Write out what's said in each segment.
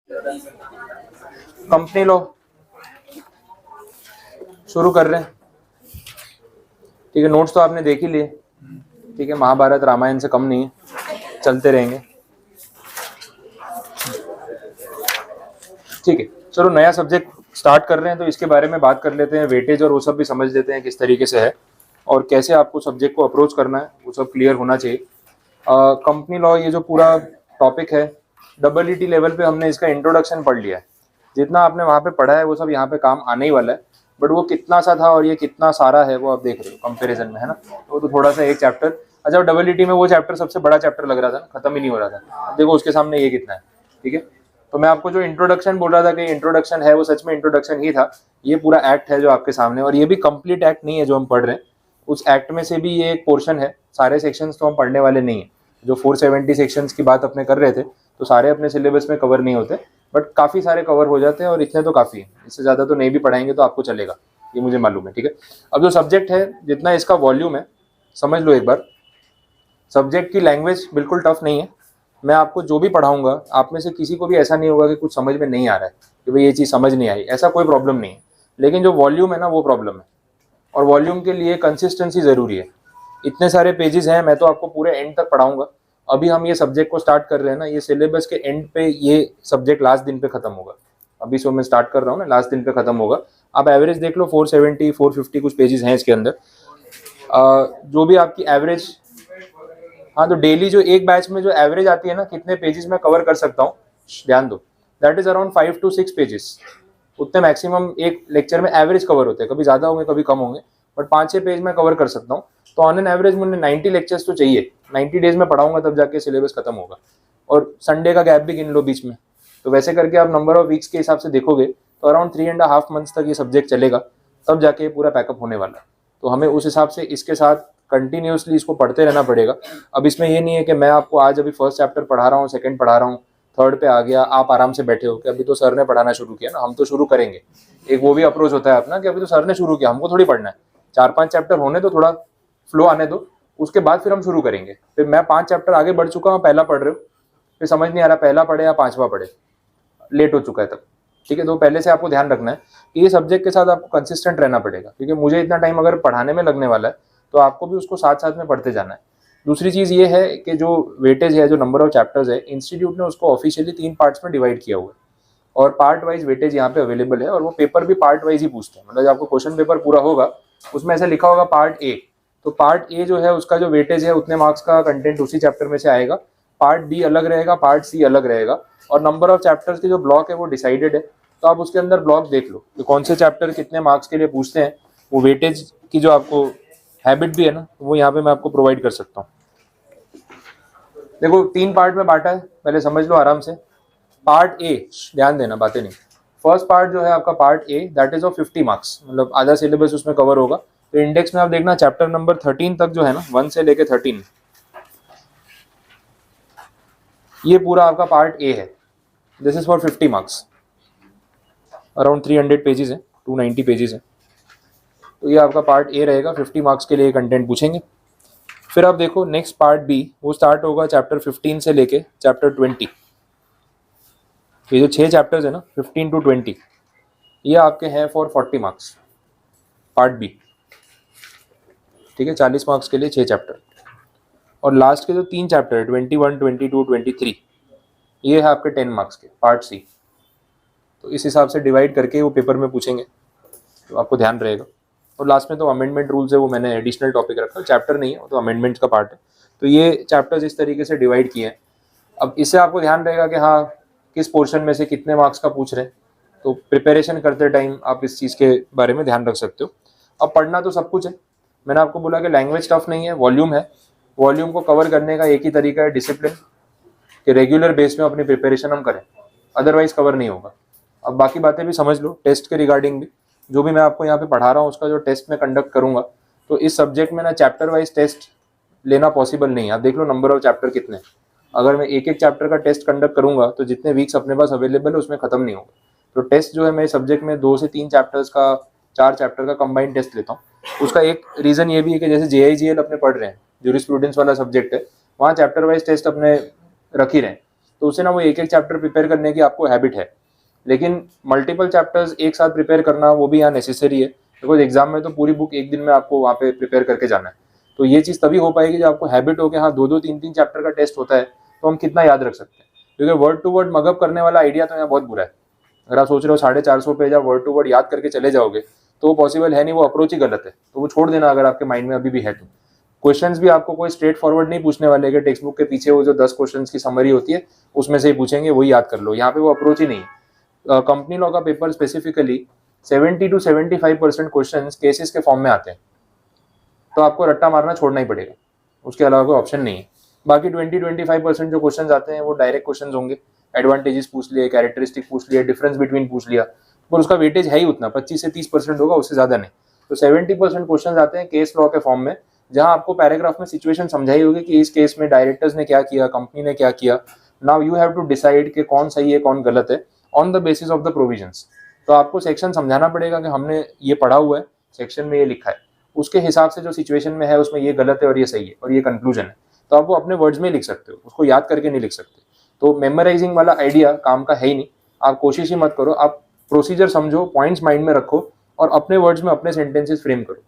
Company law शुरू कर रहे हैं। ठीक है, नोट्स तो आपने देख ही लिए। ठीक है, महाभारत रामायण से कम नहीं है, चलते रहेंगे। ठीक है, चलो नया सब्जेक्ट स्टार्ट कर रहे हैं तो इसके बारे में बात कर लेते हैं। वेटेज और वो सब भी समझ लेते हैं किस तरीके से है और कैसे आपको सब्जेक्ट को अप्रोच करना है, वो सब क्लियर होना चाहिए। कंपनी लॉ ये जो पूरा टॉपिक है, EET लेवल पे हमने इसका इंट्रोडक्शन पढ़ लिया है। जितना आपने वहाँ पे पढ़ा है वो सब यहाँ पे काम आने ही वाला है, बट वो कितना सा था और ये कितना सारा है वो आप देख रहे हो कंपैरिजन में, है ना। वो तो थोड़ा सा एक चैप्टर, अच्छा EET में वो चैप्टर सबसे बड़ा चैप्टर लग रहा था, खत्म ही नहीं हो रहा था। अब देखो उसके सामने ये कितना है। ठीक है, तो मैं आपको जो इंट्रोडक्शन बोल रहा था कि इंट्रोडक्शन है, वो सच में इंट्रोडक्शन ही था। ये पूरा एक्ट है जो आपके सामने, और ये भी कंप्लीट एक्ट नहीं है जो हम पढ़ रहे हैं। उस एक्ट में से भी ये एक पोर्शन है, सारे सेक्शंस तो हम पढ़ने वाले नहीं है। जो 470 सेक्शंस की बात अपने कर रहे थे, तो सारे अपने सिलेबस में कवर नहीं होते, बट काफ़ी सारे कवर हो जाते हैं, और इतने तो काफ़ी है। इससे ज़्यादा तो नहीं भी पढ़ाएंगे तो आपको चलेगा, ये मुझे मालूम है। ठीक है, अब जो सब्जेक्ट है, जितना इसका वॉल्यूम है, समझ लो एक बार। सब्जेक्ट की लैंग्वेज बिल्कुल टफ नहीं है। मैं आपको जो भी पढ़ाऊंगा, आप में से किसी को भी ऐसा नहीं होगा कि कुछ समझ में नहीं आ रहा है, कि भाई ये चीज़ समझ नहीं आई, ऐसा कोई प्रॉब्लम नहीं है। लेकिन जो वॉल्यूम है ना, वो प्रॉब्लम है, और वॉल्यूम के लिए कंसिस्टेंसी ज़रूरी है। इतने सारे पेजेस हैं, मैं तो आपको पूरे एंड तक पढ़ाऊंगा। अभी हम ये सब्जेक्ट को स्टार्ट कर रहे हैं ना, ये सिलेबस के एंड पे ये सब्जेक्ट लास्ट दिन पे खत्म होगा। अभी सो मैं स्टार्ट कर रहा हूँ ना, लास्ट दिन पे खत्म होगा। आप एवरेज देख लो, 470 450 कुछ पेजेस हैं इसके अंदर। जो भी आपकी एवरेज, हाँ, तो डेली जो एक बैच में जो एवरेज आती है ना, कितने पेजेस मैं कवर कर सकता हूँ, ध्यान दो, that is around 5 to 6 pages. उतने मैक्सिमम एक लेक्चर में एवरेज कवर होते हैं, कभी ज़्यादा होंगे कभी कम होंगे, बट 5-6 पेज मैं कवर कर सकता हूँ। तो ऑन एन एवरेज मुझे 90 लेक्चर्स तो चाहिए। 90 डेज में पढ़ाऊंगा तब जाके सिलेबस खत्म होगा, और संडे का गैप भी गिन लो बीच में। तो वैसे करके आप नंबर ऑफ वीक्स के हिसाब से देखोगे तो अराउंड 3.5 मंथ्स तक ये सब्जेक्ट चलेगा, तब जाके पूरा पैकअप होने वाला है। तो हमें उस हिसाब से इसके साथ कंटिन्यूसली इसको पढ़ते रहना पड़ेगा। अब इसमें ये नहीं है कि मैं आपको आज अभी फर्स्ट चैप्टर पढ़ा रहा हूँ, सेकंड पढ़ा रहा हूँ, थर्ड पे आ गया, आप आराम से बैठे हो कि अभी तो सर ने पढ़ाना शुरू किया ना, हम तो शुरू करेंगे। एक वो भी अप्रोच होता है अपना कि अभी तो सर ने शुरू किया, हमको थोड़ी पढ़ना है, 4-5 चैप्टर होने दो, थोड़ा फ्लो आने दो, उसके बाद फिर हम शुरू करेंगे। फिर मैं 5 चैप्टर आगे बढ़ चुका हूँ, पहला पढ़ रहे हो, फिर समझ नहीं आ रहा पहला पढ़े या 5वां पढ़े, लेट हो चुका है तब। ठीक है, तो पहले से आपको ध्यान रखना है कि ये सब्जेक्ट के साथ आपको कंसिस्टेंट रहना पड़ेगा, क्योंकि मुझे इतना टाइम अगर पढ़ाने में लगने वाला है तो आपको भी उसको साथ साथ में पढ़ते जाना है। दूसरी चीज़ ये है कि जो वेटेज है, जो नंबर ऑफ चैप्टर्स है, इंस्टीट्यूट ने उसको ऑफिशियली 3 पार्ट्स में डिवाइड किया हुआ है, और पार्ट वाइज वेटेज यहाँ पे अवेलेबल है, और वो पेपर भी पार्ट वाइज ही पूछते हैं। मतलब आपको क्वेश्चन पेपर पूरा होगा, उसमें ऐसा लिखा होगा पार्ट ए, तो पार्ट ए जो है उसका जो वेटेज है, उतने मार्क्स का कंटेंट उसी चैप्टर में से आएगा। पार्ट बी अलग रहेगा, पार्ट सी अलग रहेगा, और नंबर ऑफ चैप्टर्स के जो ब्लॉक है वो डिसाइडेड है। तो आप उसके अंदर ब्लॉक देख लो कि कौन से चैप्टर कितने मार्क्स के लिए पूछते हैं। वो वेटेज की जो आपको हैबिट भी है ना, वो यहाँ पे मैं आपको प्रोवाइड कर सकता हूँ। देखो 3 पार्ट में बांटा है, पहले समझ लो आराम से। पार्ट ए, ध्यान देना, बातें नहीं। फर्स्ट पार्ट जो है आपका part A, that is of 50 marks, मतलब आधा सिलेबस उसमें कवर होगा। तो इंडेक्स में आप देखना चैप्टर नंबर 13 तक जो है ना, 1 से लेके 13, ये पूरा आपका पार्ट ए है। This is for 50 marks, around 300 pages है, 290 पेजेस है। तो ये आपका पार्ट ए रहेगा, 50 मार्क्स के लिए कंटेंट पूछेंगे। फिर आप देखो नेक्स्ट पार्ट बी, वो स्टार्ट होगा चैप्टर 15 से लेके चैप्टर 20। ये जो 6 चैप्टर्स है ना, 15 to 20, ये आपके हैं फॉर 40 मार्क्स, पार्ट बी। ठीक है, 40 मार्क्स के लिए 6 चैप्टर। और लास्ट के जो 3 चैप्टर है, 21, 22, 23, ये है आपके 10 मार्क्स के, पार्ट सी। तो इस हिसाब से डिवाइड करके वो पेपर में पूछेंगे, तो आपको ध्यान रहेगा। और लास्ट में तो अमेंडमेंट रूल्स है, वो मैंने एडिशनल टॉपिक रखा, चैप्टर नहीं है वो, तो अमेंडमेंट्स का पार्ट है। तो ये चैप्टर्स इस तरीके से डिवाइड किए हैं। अब इससे आपको ध्यान रहेगा कि हाँ, किस पोर्शन में से कितने मार्क्स का पूछ रहे हैं। तो प्रिपरेशन करते टाइम आप इस चीज़ के बारे में ध्यान रख सकते हो। अब पढ़ना तो सब कुछ है, मैंने आपको बोला कि लैंग्वेज टफ नहीं है, वॉल्यूम है। वॉल्यूम को कवर करने का एक ही तरीका है, डिसिप्लिन, कि रेगुलर बेस में अपनी प्रिपरेशन हम करें, अदरवाइज कवर नहीं होगा। अब बाकी बातें भी समझ लो, टेस्ट के रिगार्डिंग भी, जो भी मैं आपको यहाँ पे पढ़ा रहा हूँ उसका जो टेस्ट में कंडक्ट करूँगा, तो इस सब्जेक्ट में ना चैप्टर वाइज टेस्ट लेना पॉसिबल नहीं है। आप देख लो नंबर ऑफ चैप्टर कितने, अगर मैं एक एक चैप्टर का टेस्ट कंडक्ट करूँगा तो जितने वीक्स अपने पास अवेलेबल है उसमें खत्म नहीं होगा। तो टेस्ट जो है मैं सब्जेक्ट में 2 से 3 चैप्टर्स का, 4 चैप्टर का कंबाइंड टेस्ट लेता हूँ। उसका एक रीज़न ये भी है कि जैसे JIGL अपने पढ़ रहे हैं, ज्यूरिस्प्रूडेंस वाला सब्जेक्ट है, वहाँ चैप्टर वाइज टेस्ट अपने रख ही रहे हैं। तो उससे ना वो एक एक चैप्टर प्रिपेयर करने की आपको हैबिट है। लेकिन मल्टीपल चैप्टर्स एक साथ प्रिपेयर करना वो भी यहाँ नेसेसरी है, बिकॉज एग्जाम में तो पूरी बुक एक दिन में आपको वहाँ पे प्रिपेयर करके जाना है। तो ये चीज़ तभी हो पाएगी जब आपको हैबिट हो कि हाँ 2-2 3-3 चैप्टर का टेस्ट होता है तो हम कितना याद रख सकते हैं। क्योंकि वर्ड टू वर्ड मगअप करने वाला आइडिया तो यहाँ बहुत बुरा है। अगर आप सोच रहे हो 450 पेज आप वर्ड टू वर्ड याद करके चले जाओगे तो वो पॉसिबल है नहीं, वो अप्रोच ही गलत है। तो वो छोड़ देना अगर आपके माइंड में अभी भी है तो। क्वेश्चंस भी आपको कोई स्ट्रेट फॉरवर्ड नहीं पूछने वाले कि टेक्स्ट बुक के पीछे वो जो 10 क्वेश्चंस की समरी होती है उसमें से ही पूछेंगे वही याद कर लो, यहाँ पे वो अप्रोच ही नहीं है। कंपनी लॉ का paper specifically 70 to 75% question cases के फॉर्म में आते हैं, तो आपको रट्टा मारना छोड़ना ही पड़ेगा, उसके अलावा कोई ऑप्शन नहीं है। बाकी 20-25% जो क्वेश्चन आते हैं वो डायरेक्ट क्वेश्चन होंगे, एडवांटेजेस पूछ लिए, कैरेक्टरिस्टिक पूछ लिया, डिफरेंस बिटवीन पूछ लिया, पर उसका वेटेज है ही उतना 25 से 30% होगा, उससे ज़्यादा नहीं। तो 70% क्वेश्चन आते हैं केस लॉ के फॉर्म में, जहां आपको पैराग्राफ में सिचुएशन समझाई होगी कि इस केस में डायरेक्टर्स ने क्या किया, कंपनी ने क्या किया। Now you have to decide कि कौन सही है कौन गलत है on the basis of the provisions. तो आपको सेक्शन समझाना पड़ेगा कि हमने ये पढ़ा हुआ है, सेक्शन में ये लिखा है, उसके हिसाब से जो सिचुएशन में है उसमें ये गलत है और ये सही है और ये कंक्लूजन है। तो आप वो अपने वर्ड्स में लिख सकते हो, उसको याद करके नहीं लिख सकते। तो मेमोराइजिंग वाला आइडिया काम का है ही नहीं, आप कोशिश ही मत करो। आप प्रोसीजर समझो, पॉइंट्स माइंड में रखो और अपने वर्ड्स में अपने सेंटेंसेस फ्रेम करो।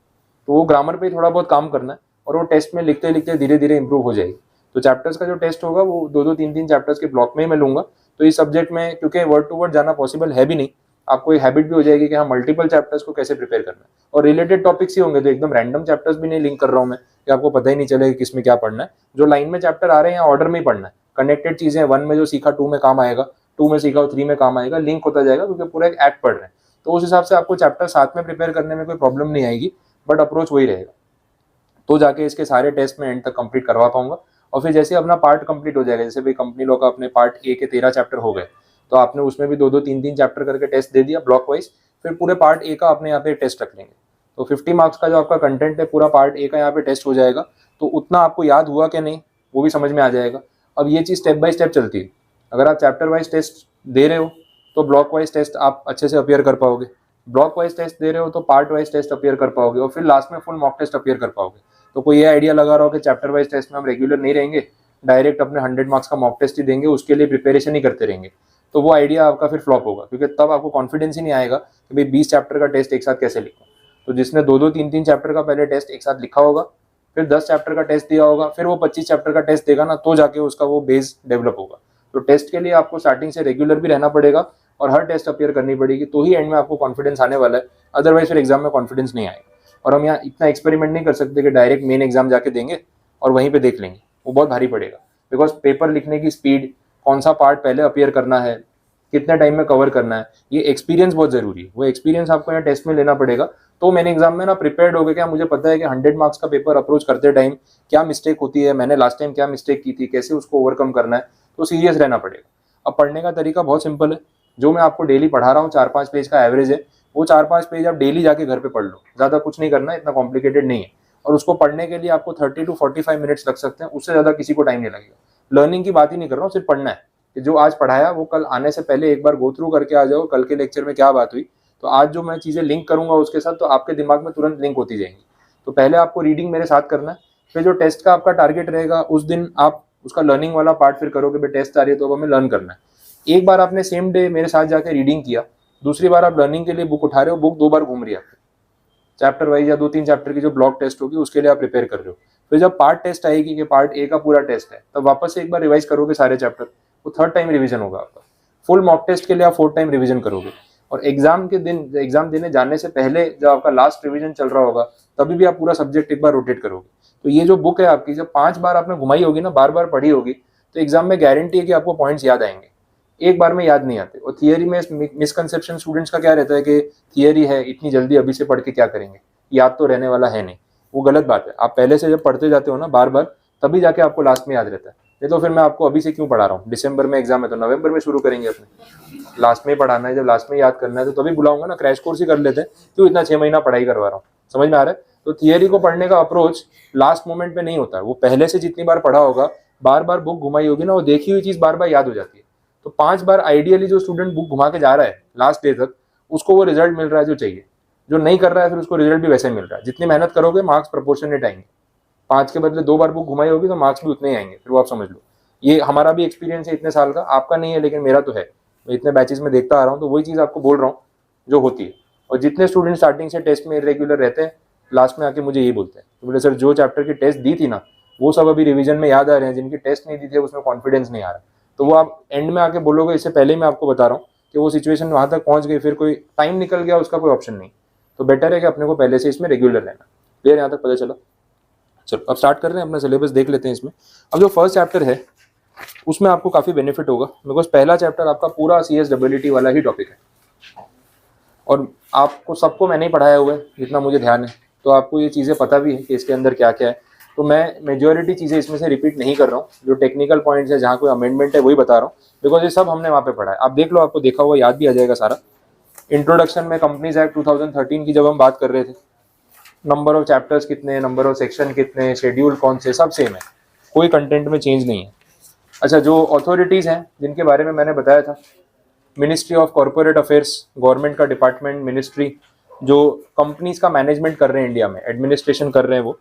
तो वो ग्रामर पे थोड़ा बहुत काम करना है और वो टेस्ट में लिखते लिखते धीरे धीरे इंप्रूव हो जाएगी। तो चैप्टर्स का जो टेस्ट होगा वो 2-2 3-3 चैप्टर्स के ब्लॉक में ही मैं लूंगा। तो इस सब्जेक्ट में क्योंकि वर्ड टू वर्ड जाना पॉसिबल है भी नहीं, आपको एक हैबिट भी हो जाएगी कि हाँ मल्टीपल चैप्टर्स को कैसे प्रिपेयर करना है। और रिलेटेड टॉपिक्स ही होंगे, तो एकदम रैंडम चैप्टर्स भी नहीं लिंक कर रहा हूँ मैं कि आपको पता ही नहीं चलेगा किस में क्या पढ़ना है। जो लाइन में चैप्टर आ रहे हैं ऑर्डर में ही पढ़ना है, कनेक्टेड चीजें 1 में जो सीखा 2 में काम आएगा, 2 में सीखा 3 में काम आएगा, लिंक होता जाएगा क्योंकि पूरा एक एक्ट पढ़ रहे हैं। तो उस हिसाब से आपको चैप्टर 7 में प्रिपेयर करने में कोई प्रॉब्लम नहीं आएगी, बट अप्रोच वही रहेगा। तो जाके इसके सारे टेस्ट में एंड तक कंप्लीट करवा पाऊंगा। और फिर जैसे अपना पार्ट कंप्लीट हो जाएगा, जैसे भाई कंपनी लॉ का अपने पार्ट ए के 13 चैप्टर हो गए, तो आपने उसमें भी 2-2 3-3 चैप्टर करके टेस्ट दे दिया ब्लॉक वाइज, फिर पूरे पार्ट ए का अपने यहाँ पे टेस्ट रख लेंगे। तो 50 मार्क्स का जो आपका कंटेंट है पूरा पार्ट ए का यहाँ पे टेस्ट हो जाएगा। तो उतना आपको याद हुआ कि नहीं वो भी समझ में आ जाएगा। अब ये चीज़ स्टेप बाय स्टेप चलती है। अगर आप चैप्टर वाइज टेस्ट दे रहे हो तो ब्लॉक वाइज टेस्ट आप अच्छे से अपियर कर पाओगे, ब्लॉक वाइज टेस्ट दे रहे हो तो पार्ट वाइज टेस्ट अपियर कर पाओगे, और फिर लास्ट में फुल मॉक टेस्ट अपियर कर पाओगे। तो कोई ये आइडिया लगा रहा हो कि चैप्टर वाइज टेस्ट में हम रेगुलर नहीं रहेंगे, डायरेक्ट अपने 100 मार्क्स का मॉक टेस्ट ही देंगे, उसके लिए प्रिपरेशन ही करते रहेंगे, तो वो आइडिया आपका फिर फ्लॉप होगा। क्योंकि तब आपको कॉन्फिडेंस ही नहीं आएगा कि भाई 20 चैप्टर का टेस्ट एक साथ कैसे लिखूं। तो जिसने 2-2 3-3 चैप्टर का पहले टेस्ट एक साथ लिखा होगा, फिर 10 चैप्टर का टेस्ट दिया होगा, फिर वो 25 चैप्टर का टेस्ट देगा ना, तो जाके उसका वो बेस डेवलप होगा। तो टेस्ट के लिए आपको स्टार्टिंग से रेगुलर भी रहना पड़ेगा और हर टेस्ट अपियर करनी पड़ेगी, तो ही एंड में आपको कॉन्फिडेंस आने वाला है। अदरवाइज फिर एग्जाम में कॉन्फिडेंस नहीं आएगा। और हम यहाँ इतना एक्सपेरिमेंट नहीं कर सकते कि डायरेक्ट मेन एग्जाम जाके देंगे और वहीं पे देख लेंगे, वो बहुत भारी पड़ेगा। बिकॉज पेपर लिखने की स्पीड, कौन सा पार्ट पहले अपियर करना है, कितने टाइम में कवर करना है, ये एक्सपीरियंस बहुत जरूरी है। वो एक्सपीरियंस आपको यहाँ टेस्ट में लेना पड़ेगा। तो मैंने एग्जाम में ना प्रिपेयर्ड हो गया, क्या मुझे पता है कि 100 मार्क्स का पेपर अप्रोच करते टाइम क्या मिस्टेक होती है, मैंने लास्ट टाइम क्या मिस्टेक की थी, कैसे उसको ओवरकम करना है। तो सीरियस रहना पड़ेगा। अब पढ़ने का तरीका बहुत सिंपल है, जो मैं आपको डेली पढ़ा रहा हूँ 4-5 पेज का एवरेज है, वो 4-5 पेज आप डेली जाके घर पे पढ़ लो, ज़्यादा कुछ नहीं करना है, इतना कॉम्प्लिकेटेड नहीं है। और उसको पढ़ने के लिए आपको 30 to 45 मिनट्स लग सकते हैं, उससे ज़्यादा किसी को टाइम नहीं लगेगा। लर्निंग की बात ही नहीं कर रहा हूँ, सिर्फ पढ़ना है कि जो आज पढ़ाया वो कल आने से पहले एक बार गो थ्रू करके आ जाओ, कल के लेक्चर में क्या बात हुई, तो आज जो मैं चीज़ें लिंक करूंगा उसके साथ तो आपके दिमाग में तुरंत लिंक होती जाएंगी। तो पहले आपको रीडिंग मेरे साथ करना है, फिर जो टेस्ट का आपका टारगेट रहेगा उस दिन आप उसका लर्निंग वाला पार्ट फिर करोगे, भाई टेस्ट आ रही है तो अब हमें लर्न करना है। एक बार आपने सेम डे मेरे साथ जाकर रीडिंग किया, दूसरी बार आप लर्निंग के लिए बुक उठा रहे हो, बुक 2 बार घूम रही है, चैप्टर वाइज या 2-3 चैप्टर की जो ब्लॉक टेस्ट होगी उसके लिए आप प्रिपेयर कर रहे हो। फिर जब पार्ट टेस्ट आएगी कि पार्ट ए का पूरा टेस्ट है, तब वापस से एक बार रिवाइज करोगे सारे चैप्टर, वो 3rd टाइम रिवीजन होगा आपका। फुल मॉक टेस्ट के लिए आप 4th टाइम रिवीजन करोगे। और एग्जाम के दिन, एग्जाम देने जाने से पहले जब आपका लास्ट रिवीजन चल रहा होगा, तभी भी आप पूरा सब्जेक्ट एक बार रोटेट करोगे। तो ये जो बुक है आपकी, जब 5 बार आपने घुमाई होगी ना, बार बार पढ़ी होगी, तो एग्जाम में गारंटी है कि आपको पॉइंट्स याद आएंगे। एक बार में याद नहीं आते। और थियरी में मिसकंसेप्शन स्टूडेंट्स का क्या रहता है कि थियरी है, इतनी जल्दी अभी से पढ़ के क्या करेंगे, याद तो रहने वाला है नहीं। वो गलत बात है। आप पहले से जब पढ़ते जाते हो ना बार बार, तभी जाके आपको लास्ट में याद रहता है। ये तो फिर मैं आपको अभी से क्यों पढ़ा रहा हूँ, दिसंबर में एग्जाम है तो नवंबर में शुरू करेंगे अपने, लास्ट में ही पढ़ाना है। जब लास्ट में याद करना है तो तभी बुलाऊंगा ना, क्रैश कोर्स ही कर लेते हैं, क्यों इतना 6 महीना पढ़ाई करवा रहा हूँ। समझ में आ रहा है? तो थियरी को पढ़ने का अप्रोच लास्ट मोमेंट में नहीं होता है, वो पहले से जितनी बार पढ़ा होगा, बार बार बुक घुमाई होगी ना, वो देखी हुई चीज बार बार याद हो जाती है। तो 5 बार आइडियली जो स्टूडेंट बुक घुमा के जा रहा है लास्ट डे तक, उसको वो रिजल्ट मिल रहा है जो चाहिए। जो नहीं कर रहा है फिर उसको रिजल्ट भी वैसे ही मिल रहा है। जितनी मेहनत करोगे मार्क्स प्रोपोर्शनेट आएंगे। 5 के बदले 2 बार बुक घुमाई होगी तो मार्क्स भी उतने ही आएंगे, फिर वो आप समझ लो। ये हमारा भी एक्सपीरियंस है इतने साल का, आपका नहीं है लेकिन मेरा तो है, मैं इतने बैचेस में देखता आ रहा हूँ, तो वही चीज़ आपको बोल रहा हूँ जो होती है। और जितने स्टूडेंट स्टार्टिंग से टेस्ट में इरेग्युलर रहते हैं, लास्ट में आके मुझे यही बोलते हैं, तो बोले सर जो चैप्टर की टेस्ट दी थी ना वो सब अभी रिवीजन में याद आ रहे हैं, जिनकी टेस्ट नहीं दी थी उसमें कॉन्फिडेंस नहीं आ रहा। तो वो आप एंड में आके बोलोगे, इससे पहले मैं आपको बता रहा हूँ कि वो सिचुएशन वहाँ तक पहुँच गई, फिर कोई टाइम निकल गया, उसका कोई ऑप्शन नहीं। तो बेटर है कि अपने को पहले से इसमें रेगुलर रहना। क्लियर, यहाँ तक पता चला? चलो अब स्टार्ट कर रहे हैं, अपना सिलेबस देख लेते हैं इसमें। अब जो फर्स्ट चैप्टर है उसमें आपको काफ़ी बेनिफिट होगा, बिकॉज पहला चैप्टर आपका पूरा CSWT वाला ही टॉपिक है, और आपको सबको मैंने ही पढ़ाया हुआ है जितना मुझे ध्यान है, तो आपको ये चीज़ें पता भी है कि इसके अंदर क्या क्या है। तो मैं मेजॉरिटी चीज़ें इसमें से रिपीट नहीं कर रहा हूँ, जो टेक्निकल पॉइंट्स है जहाँ कोई अमेंडमेंट है वही बता रहा हूँ, बिकॉज ये सब हमने वहाँ पे पढ़ा है। आप देख लो, आपको देखा हुआ याद भी आ जाएगा सारा। इंट्रोडक्शन में कंपनीज एक्ट 2013 की जब हम बात कर रहे थे, नंबर ऑफ चैप्टर्स कितने, नंबर ऑफ सेक्शन कितने, शेड्यूल कौन से, सब सेम है, कोई कंटेंट में चेंज नहीं है। अच्छा, जो अथॉरिटीज़ हैं जिनके बारे में मैंने बताया था, ministry of corporate affairs, government का डिपार्टमेंट, मिनिस्ट्री जो कंपनीज का मैनेजमेंट कर रहे हैं इंडिया में, एडमिनिस्ट्रेशन कर रहे हैं, वो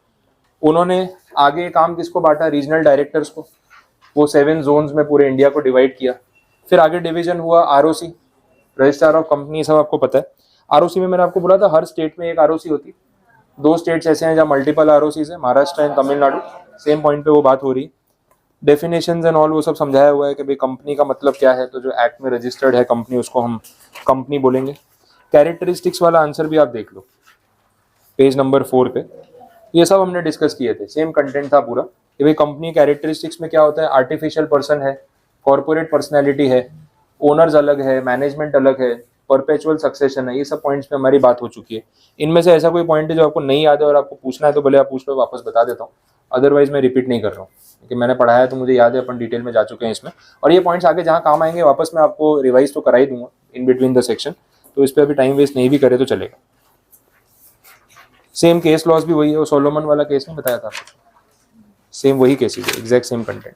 उन्होंने आगे काम किसको बांटा, रीजनल डायरेक्टर्स को। वो 7 जोन्स में पूरे इंडिया को डिवाइड किया। फिर आगे डिवीजन हुआ ROC, रजिस्ट्रार ऑफ कंपनी, सब आपको पता है। ROC में मैंने आपको बोला था हर स्टेट में एक ROC होती है। 2 स्टेट्स ऐसे हैं जहाँ मल्टीपल ROCs है, Maharashtra and Tamil Nadu. Same point पे वो बात हो रही है। डेफिनेशंस एंड ऑल वो सब समझाया हुआ है कि भाई कंपनी का मतलब क्या है, तो जो एक्ट में रजिस्टर्ड है कंपनी उसको हम कंपनी बोलेंगे। कैरेक्टरिस्टिक्स वाला आंसर भी आप देख लो पेज नंबर 4 पे, ये सब हमने डिस्कस किए थे, सेम कंटेंट था पूरा कि भाई कंपनी कैरेक्टरिस्टिक्स में क्या होता है, आर्टिफिशियल पर्सन है, कॉर्पोरेट पर्सनैलिटी है, ओनर्स अलग है, मैनेजमेंट अलग है, परपेचुअल सक्सेशन है, ये सब पॉइंट्स पे हमारी बात हो चुकी है। इनमें से ऐसा कोई पॉइंट है जो आपको नहीं याद है और आपको पूछना है तो भले आप पूछ लो, वापस बता देता हूँ, अदरवाइज मैं रिपीट नहीं कर रहा हूँ क्योंकि मैंने पढ़ाया है तो मुझे याद है, अपन डिटेल में जा चुके हैं इसमें। और ये पॉइंट्स आगे जहाँ काम आएंगे वापस मैं आपको रिवाइज तो करा ही दूंगा इन बिटवीन द सेक्शन, तो इस पर अभी टाइम वेस्ट नहीं भी करे तो चलेगा। सेम केस लॉस भी वही है, वो सोलोमन वाला केस नहीं बताया था आपको, सेम वही केसेस है, exact same content.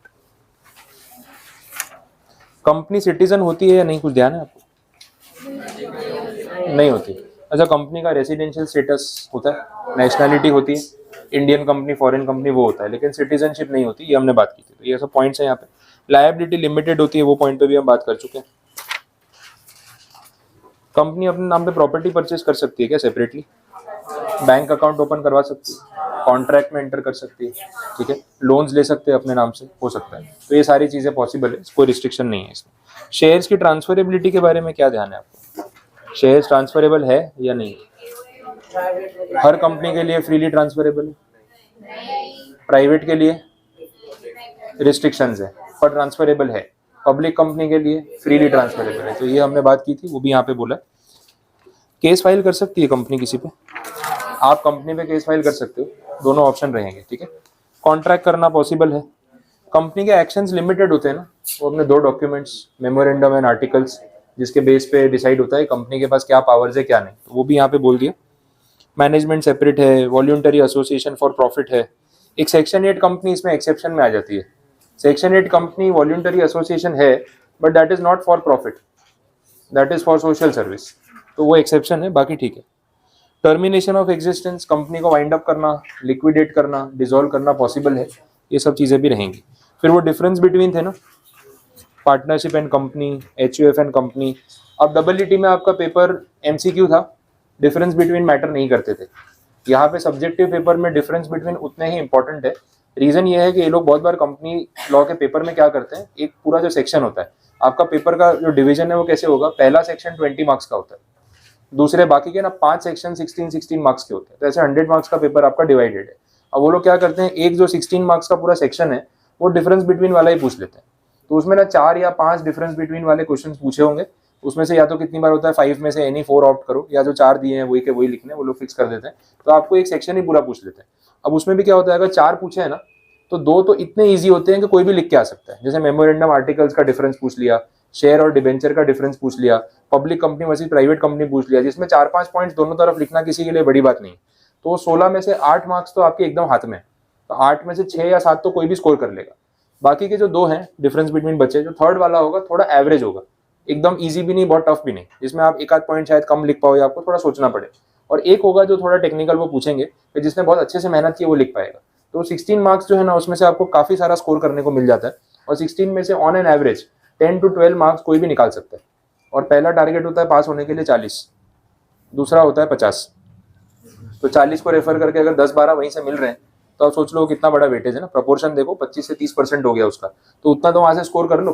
Company citizen होती है या नहीं, कुछ ध्यान है आपको? नहीं होती। अच्छा, कंपनी का रेसिडेंशियल स्टेटस होता है, नेशनैलिटी होती है, इंडियन कंपनी, फॉरेन कंपनी, वो होता है, लेकिन सिटीजनशिप नहीं होती, ये हमने बात की थी। तो ये सब पॉइंट्स हैं यहाँ पे। लायबिलिटी लिमिटेड होती है, वो पॉइंट पे भी हम बात कर चुके हैं। कंपनी अपने नाम पे प्रॉपर्टी परचेज कर सकती है क्या सेपरेटली? बैंक अकाउंट ओपन करवा सकती है, कॉन्ट्रैक्ट में एंटर कर सकती है, ठीक है, लोन्स ले सकते हैं अपने नाम से, हो सकता है। तो ये सारी चीज़ें पॉसिबल है, कोई रिस्ट्रिक्शन नहीं है इसमें। शेयर्स की ट्रांसफरेबिलिटी के बारे में क्या ध्यान है आपको? शेयर्स ट्रांसफरेबल है या नहीं? हर कंपनी के लिए फ्रीली ट्रांसफरेबल है, प्राइवेट के लिए रिस्ट्रिक्शंस है, पर ट्रांसफरेबल है। पब्लिक कंपनी के लिए फ्रीली ट्रांसफरेबल है, तो ये हमने बात की थी, वो भी यहाँ पे बोला। केस फाइल कर सकती है कंपनी किसी पे, आप कंपनी पे केस फाइल कर सकते हो, दोनों ऑप्शन रहेंगे, ठीक है। कॉन्ट्रैक्ट करना पॉसिबल है। कंपनी के एक्शंस लिमिटेड होते हैं ना, वो अपने 2 डॉक्यूमेंट्स, मेमोरेंडम एंड आर्टिकल्स, जिसके बेस पे डिसाइड होता है कंपनी के पास क्या पावर्स है क्या नहीं, तो वो भी यहाँ पे बोल दिया। मैनेजमेंट सेपरेट है, वॉल्यूंटरी एसोसिएशन फॉर प्रॉफिट है। एक सेक्शन 8 कंपनी इसमें एक्सेप्शन में आ जाती है। सेक्शन 8 कंपनी वॉल्यूंटरी एसोसिएशन है, but that is not for profit, that is for social service, तो वो एक्सेप्शन है, बाकी ठीक है। टर्मिनेशन ऑफ एग्जिस्टेंस, कंपनी को वाइंड अप करना, लिक्विडेट करना, डिसॉल्व करना पॉसिबल है, ये सब चीज़ें भी रहेंगी। फिर वो डिफरेंस बिटवीन थे ना, partnership and company, HUF and company. अब EET में आपका पेपर MCQ था, डिफरेंस बिटवीन मैटर नहीं करते थे। यहाँ पे सब्जेक्टिव पेपर में डिफरेंस बिटवीन उतने ही इंपॉर्टेंट है। रीज़न ये है कि ये लोग बहुत बार कंपनी लॉ के पेपर में क्या करते हैं, एक पूरा जो सेक्शन होता है आपका पेपर का जो डिवीजन है वो कैसे होगा, पहला सेक्शन 20 मार्क्स का होता है, दूसरे बाकी के ना 5 सेक्शन 16 मार्क्स के होते हैं, तो ऐसे 100 मार्क्स का पेपर आपका डिवाइडेड है। अब वो लोग क्या करते हैं, एक जो 16 मार्क्स का पूरा सेक्शन है वो डिफरेंस बिटवीन वाला ही पूछ लेते हैं, तो उसमें ना 4 या 5 डिफरेंस बिटवीन वाले क्वेश्चन पूछे होंगे, उसमें से या तो कितनी बार होता है 5 में से एनी 4 ऑप्ट करो, या जो 4 दिए हैं वही के वही लिखने, वो लोग फिक्स कर देते हैं, तो आपको एक सेक्शन ही पूरा पूछ लेते हैं। अब उसमें भी क्या होता है, अगर 4 पूछे हैं ना तो 2 तो इतने ईजी होते हैं कि कोई भी लिख के आ सकता है, जैसे मेमोरेंडम आर्टिकल्स का डिफरेंस पूछ लिया, शेयर और डिबेंचर का डिफरेंस पूछ लिया, public company versus private company पूछ लिया, जिसमें 4-5 पॉइंट्स दोनों तरफ लिखना किसी के लिए बड़ी बात नहीं। तो 16 में से 8 मार्क्स तो आपके एकदम हाथ में, तो 8 में से 6 या 7 तो कोई भी स्कोर कर लेगा। बाकी के जो 2 हैं डिफरेंस बिटवीन बच्चे, जो थर्ड वाला होगा थोड़ा एवरेज होगा, एकदम ईजी भी नहीं बहुत टफ भी नहीं, जिसमें आप एक आध पॉइंट शायद कम लिख पाओ या आपको थोड़ा सोचना पड़े, और एक होगा जो थोड़ा टेक्निकल, वो पूछेंगे कि जिसने बहुत अच्छे से मेहनत की वो लिख पाएगा। तो 16 मार्क्स जो है ना उसमें से आपको काफ़ी सारा स्कोर करने को मिल जाता है, और 16 में से on an average 10 to 12 marks कोई भी निकाल सकता है। और पहला टारगेट होता है पास होने के लिए 40, दूसरा होता है 50। तो 40 को रेफर करके अगर 10-12 वहीं से मिल रहे हैं तो आप सोच लो कितना बड़ा वेटेज है ना। प्रपोर्शन देखो 25 से 30% हो गया उसका, तो उतना तो वहां से स्कोर कर लो,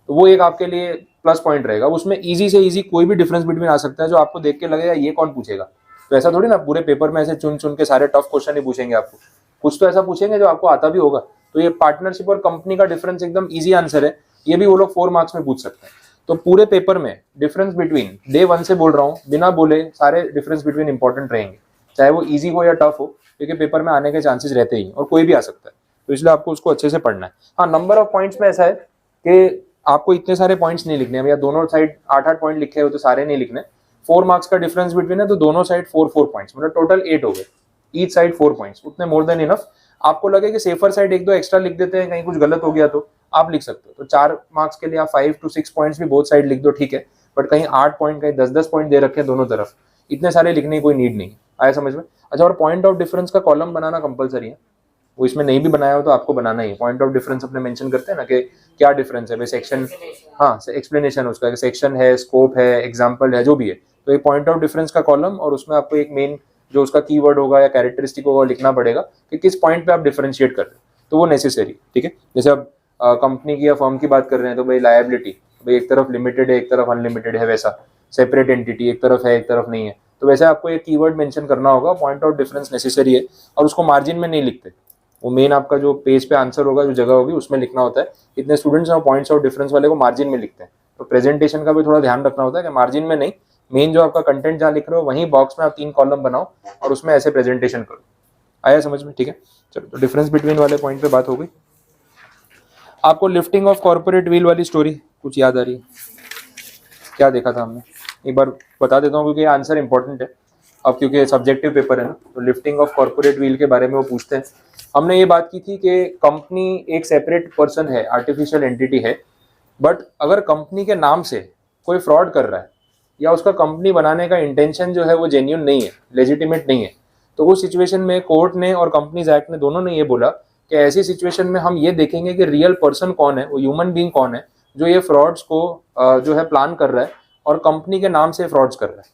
तो वो एक आपके लिए प्लस पॉइंट रहेगा। उसमें इजी से इजी कोई भी डिफरेंस बिटवीन आ सकता है जो आपको देख के लगेगा ये कौन पूछेगा। तो ऐसा थोड़ी ना पूरे पेपर में ऐसे चुन चुन के सारे टफ क्वेश्चन ही पूछेंगे आपको, कुछ तो ऐसा पूछेंगे जो आपको आता भी होगा। तो ये पार्टनरशिप और कंपनी का डिफरेंस एकदम ईजी आंसर है, ये भी वो लोग 4 मार्क्स में पूछ सकते हैं। तो पूरे पेपर में डिफरेंस बिटवीन डे 1 से बोल रहा हूँ, बिना बोले सारे डिफरेंस बिटवीन इंपॉर्टेंट रहेंगे, चाहे वो इजी हो या टफ हो, क्योंकि पेपर में आने के चांसेस रहते ही और कोई भी आ सकता है। तो इसलिए आपको उसको अच्छे से पढ़ना है। हाँ, नंबर ऑफ पॉइंट्स में ऐसा है कि आपको इतने सारे पॉइंट्स नहीं लिखने हैं, या दोनों साइड 8-8 पॉइंट लिखे हो तो सारे नहीं लिखने। 4 मार्क्स का डिफरेंस बिटवीन है तो दोनों साइड 4-4 पॉइंट्स, मतलब टोटल 8 हो गए, ईच साइड 4 पॉइंट्स, उतने मोर देन इनफ। आपको लगे कि सेफर साइड 1-2 एक्स्ट्रा लिख देते हैं, कहीं कुछ गलत हो गया तो आप लिख सकते हो। तो 4 मार्क्स के लिए आप 5 to 6 पॉइंट्स भी बोथ साइड लिख दो, ठीक है। बट कहीं 8 पॉइंट, कहीं 10-10 पॉइंट दे रखे हैं दोनों तरफ, इतने सारे लिखने की कोई नीड नहीं। आया समझ में? अच्छा, और पॉइंट ऑफ डिफरेंस का कॉलम बनाना कंपलसरी है, वो इसमें नहीं भी बनाया हो तो आपको बनाना ही है। पॉइंट ऑफ डिफरेंस अपने मेंशन करते हैं ना कि क्या डिफरेंस है भाई, सेक्शन, हाँ एक्सप्लेनेशन उसका, सेक्शन है, स्कोप है, एग्जांपल है, जो भी है। तो एक पॉइंट ऑफ डिफरेंस का कॉलम, और उसमें आपको एक मेन जो उसका कीवर्ड होगा या कैरेक्टरिस्टिक होगा लिखना पड़ेगा कि किस पॉइंट पे आप डिफरेंशिएट कर रहे हैं, तो वो नेसेसरी, ठीक है। जैसे अब कंपनी की या फर्म की बात कर रहे हैं तो भाई लायबिलिटी, भाई एक तरफ लिमिटेड है एक तरफ अनलिमिटेड है, वैसा सेपरेट एंटिटी, एक तरफ है एक तरफ नहीं है, तो वैसे आपको एक कीवर्ड मेंशन करना होगा। पॉइंट ऑफ डिफरेंस नेसेसरी है, और उसको मार्जिन में नहीं लिखते, वो मेन आपका जो पेज पे आंसर होगा, जो जगह होगी उसमें लिखना होता है। इतने स्टूडेंट्स हैं पॉइंट्स ऑफ डिफरेंस वाले को मार्जिन में लिखते हैं, तो प्रेजेंटेशन का भी थोड़ा ध्यान रखना होता है कि मार्जिन में नहीं, मेन जो आपका कंटेंट जहाँ लिख रहे हो वहीं बॉक्स में आप 3 कॉलम बनाओ और उसमें ऐसे प्रेजेंटेशन करो। आया समझ में? ठीक है, चलो। तो डिफरेंस बिटवीन वाले पॉइंट पे बात हो गई। आपको लिफ्टिंग ऑफ कॉर्पोरेट व्हील वाली स्टोरी कुछ याद आ रही है? क्या देखा था हमने, एक बार बता देता हूँ क्योंकि आंसर इंपॉर्टेंट है अब, क्योंकि सब्जेक्टिव पेपर है ना। तो लिफ्टिंग ऑफ कॉर्पोरेट व्हील के बारे में वो पूछते हैं। हमने ये बात की थी कि कंपनी एक सेपरेट पर्सन है, आर्टिफिशियल एंटिटी है, बट अगर कंपनी के नाम से कोई फ्रॉड कर रहा है या उसका कंपनी बनाने का इंटेंशन जो है वो जेन्युइन नहीं है, लेजिटिमेट नहीं है, तो उस सिचुएशन में कोर्ट ने और कंपनीज एक्ट ने दोनों ने ये बोला कि ऐसी सिचुएशन में हम ये देखेंगे कि रियल पर्सन कौन है, वो ह्यूमन बीइंग कौन है जो ये फ्रॉड्स को जो है प्लान कर रहा है और कंपनी के नाम से फ्रॉड्स कर रहा है।